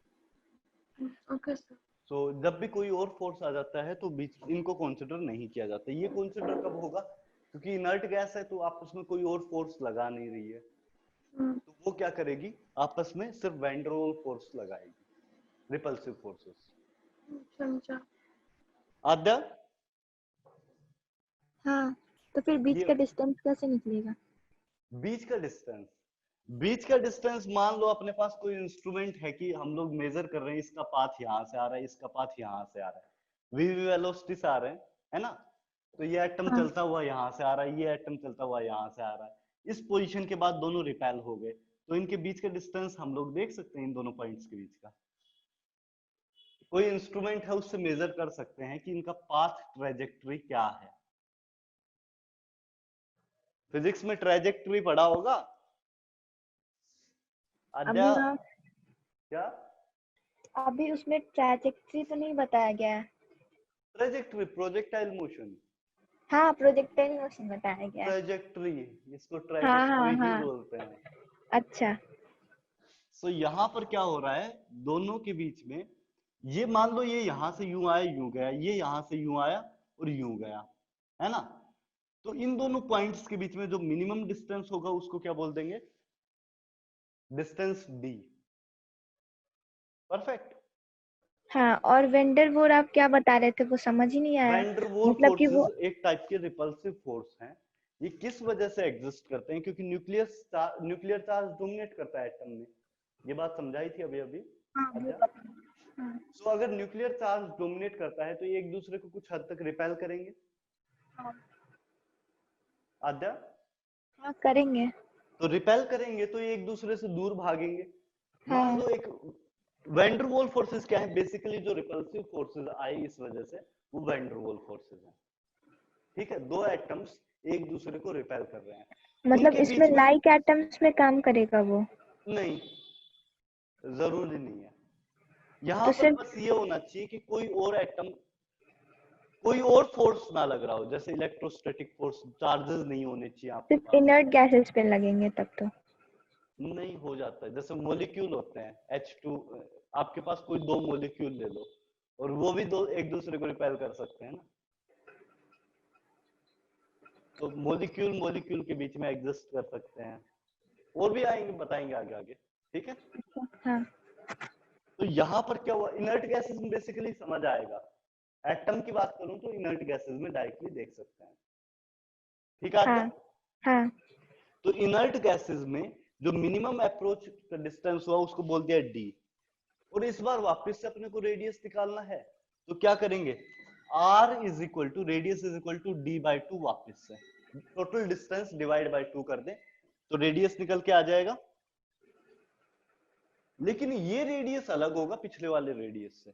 Okay sir. So जब भी कोई और फोर्स आ जाता है तो बीच इनको कंसीडर नहीं किया जाता। ये कंसीडर कब होगा? क्योंकि इनर्ट गैस है तो आपस में कोई और फोर्स लगा नहीं रही है, तो वो क्या करेगी? आपस में सिर्फ वैन डर वाल फोर्स लगाएगी, रिपल्सिव फोर्सेस। समझा। आद्या, हाँ, तो फिर बीच ये का डिस्टेंस कैसे निकलेगा? बीच का डिस्टेंस, बीच का डिस्टेंस मान लो अपने पास कोई इंस्ट्रूमेंट है कि हम लोग मेजर कर रहे हैं, इसका पाथ यहाँ से आ रहा है, इसका पाथ यहाँ से आ रहा है, वी वेलोसिटी से आ रहे हैं, है ना? तो ये एटम हाँ। चलता हुआ यहाँ से आ रहा है, ये एटम चलता हुआ यहाँ से आ रहा है, इस पोजीशन के बाद दोनों रिपेल हो गए, तो इनके बीच का डिस्टेंस हम लोग देख सकते हैं, इन दोनों पॉइंट्स के बीच का। कोई इंस्ट्रूमेंट है उससे मेजर कर सकते हैं कि इनका पाथ ट्रेजेक्टरी क्या है। फिजिक्स में ट्रेजेक्टरी पढ़ा होगा अभी आद्या? वहाँ क्या अभी उसमें ट्रैजेक्टरी तो नहीं बताया गया है। ट्रेजेक्टरी? प्रोजेक्टाइल मोशन, हाँ, प्रोजेक्टाइल मोशन बताया गया है। ट्रेजेक्टरी, इसको हाँ हाँ ट्रेजेक्टरी ही हाँ। बोलते हैं। अच्छा। सो यहाँ पर क्या हो रहा है, दोनों के बीच में, ये मान लो ये यहां से यूं आया यूं गया, ये यहां से यूं आया और यूं गया, है ना? तो इन दोनों पॉइंट्स के बीच में जो मिनिमम डिस्टेंस होगा उसको क्या बोल देंगे? Distance D. परफेक्ट। हाँ, और वेंडर वोर आप क्या बता रहे थे, वो समझ ही नहीं आया। वैन डर वाल मतलब कि वो फोर्सेस एक टाइप के रिपल्सिव फोर्स हैं। ये किस वजह से एग्जिस्ट करते हैं? क्योंकि न्यूक्लियर चार्ज डोमिनेट करता है एटम में। ये बात समझाई थी अभी अभी हाँ, वो आद्या? पता है। हाँ। सो अगर न्यूक्लियर चार्ज डोमिनेट करता है तो ये एक दूसरे को कुछ हद तक रिपेल करेंगे। हाँ। आद्या, हाँ करेंगे। तो रिपेल करेंगे तो ये एक दूसरे से दूर भागेंगे। मान हाँ लो एक वैंडरवॉल फोर्सेस क्या है, बेसिकली जो रिपल्सिव फोर्सेस आई इस वजह से वो वैंडरवॉल फोर्सेस हैं। ठीक है, दो एटम्स एक दूसरे को रिपेल कर रहे हैं, मतलब उनके इसमें बीच में लाइक एटम्स में काम करेगा वो? नहीं, जरूरी नहीं है। यहाँ तो पर सिर्फ बस ये होना चाहिए कि कोई और एटम, कोई और फोर्स ना लग रहा हो, जैसे इलेक्ट्रोस्टैटिक फोर्स, चार्जेस नहीं होने चाहिए आपके सिर्फ पास। इनर्ट गैसेस पे लगेंगे तब तो? नहीं, हो जाता है, जैसे मॉलिक्यूल होते हैं H2, आपके पास कोई दो मॉलिक्यूल ले लो और वो भी दो एक दूसरे को रिपेल कर सकते हैं ना। तो मॉलिक्यूल मॉलिक्यूल के बीच में एग्जिस्ट कर सकते हैं, और भी आएंगे, बताएंगे आगे आगे। ठीक है, हाँ तो यहाँ पर क्या हुआ, इनर्ट गैसेस में बेसिकली समझ आएगा। एटम की बात करूं तो इनर्ट गैसेस में डायरेक्टली देख सकते हैं। ठीक है हाँ हाँ। तो इनर्ट गैसेस में जो मिनिमम अप्रोच का डिस्टेंस हुआ उसको बोल दिया d, और इस बार वापस से अपने को रेडियस निकालना है, तो क्या करेंगे, r is equal to radius is equal to d/2, वापस से टोटल डिस्टेंस डिवाइड बाय 2 कर दें तो रेडियस निकल के आ जाएगा। लेकिन ये रेडियस अलग होगा पिछले वाले रेडियस से,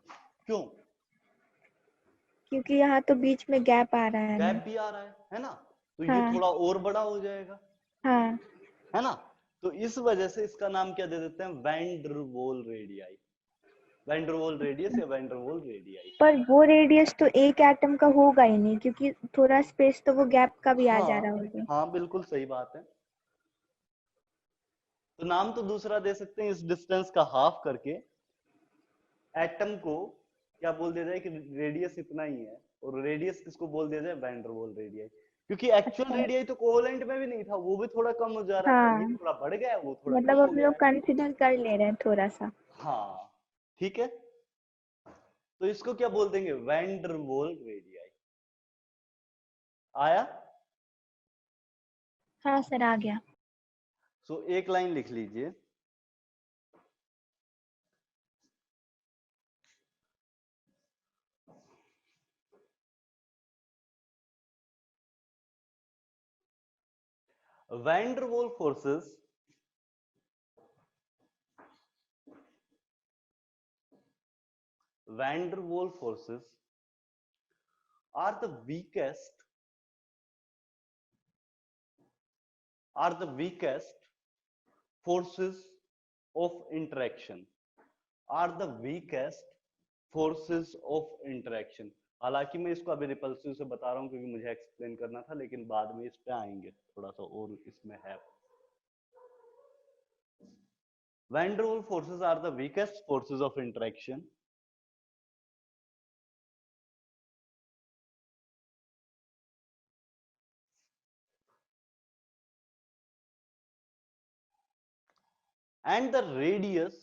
क्यों? क्योंकि यहाँ तो बीच में गैप आ रहा है ना। गैप भी आ रहा है ना, तो ये हाँ थोड़ा और बड़ा हो जाएगा, हाँ। है ना। तो इस वजह से इसका नाम क्या दे देते हैं, वैन डर वाल रेडियाई, वैन डर वाल रेडियस या वैन डर वाल रेडियाई। पर वो रेडियस तो एक एटम का होगा ही नहीं, क्योंकि थोड़ा स्पेस तो वो गैप का भी आ जा रहा होगा। हाँ बिल्कुल सही बात है। तो नाम तो दूसरा दे सकते हैं, इस डिस्टेंस का हाफ करके एटम को क्या बोल दिया जाए कि रेडियस इतना ही है, और रेडियस किसको बोल दिया जाए, वैन डर वाल रेडियाई। क्योंकि एक्चुअल अच्छा। रेडियाई तो कोवेलेंट में भी नहीं था, वो भी थोड़ा कम हो जा रहा था, ये हाँ थोड़ा बढ़ गया, वो थोड़ा मतलब कम हो हम गया लोग है। कंसिडर कर ले रहे हैं थोड़ा सा। हाँ ठीक है, तो इसको क्या बोल देंगे, वैन डर वाल रेडियाई। आया? हाँ सर आ गया। सो एक लाइन लिख लीजिए, वैन डर वाल forces van der Waal forces are the weakest forces of interaction, are the weakest forces of interaction। हालांकि मैं इसको अभी रिपल्सिव से बता रहा हूं क्योंकि मुझे एक्सप्लेन करना था, लेकिन बाद में इस पे आएंगे, थोड़ा सा और इसमें है। van der Waal forces are the weakest forces of interaction and the radius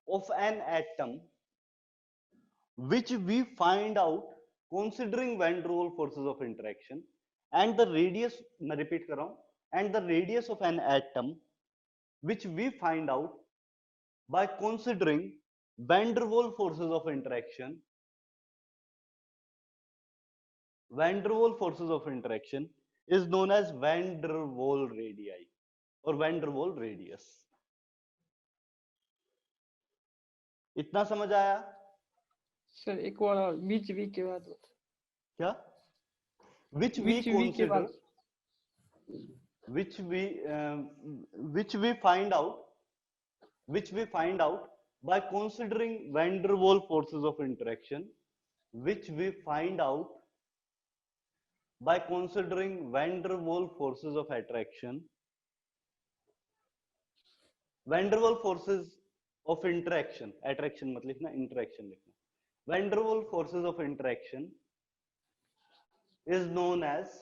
of an atom which we find out considering van der Waal forces of interaction, and the radius, मैं repeat कर रहा हूं, and the radius of an atom which we find out by considering van der Waal forces of interaction, van der Waal forces of interaction is known as van der Waal radii or van der Waal radius। इतना समझ आया? Sir एक बार और, बीच we के बाद क्या? which we beach we के consider, बाद which we find out by considering van der Waal forces of interaction, which we find out by considering van der Waal forces of attraction, van der Waal forces of interaction, attraction मत लिखना, interaction लिखना, van der Waal forces of interaction is known as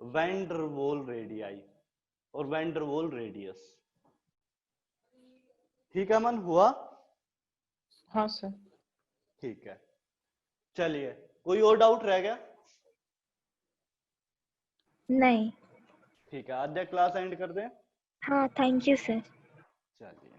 van der Waal radii और van der Waal radius। ठीक है मन, हुआ? हाँ sir. ठीक है, चलिए, कोई और डाउट रह गया? नहीं। ठीक है, आद्या क्लास एंड कर दें। हाँ थैंक यू सर। चलिए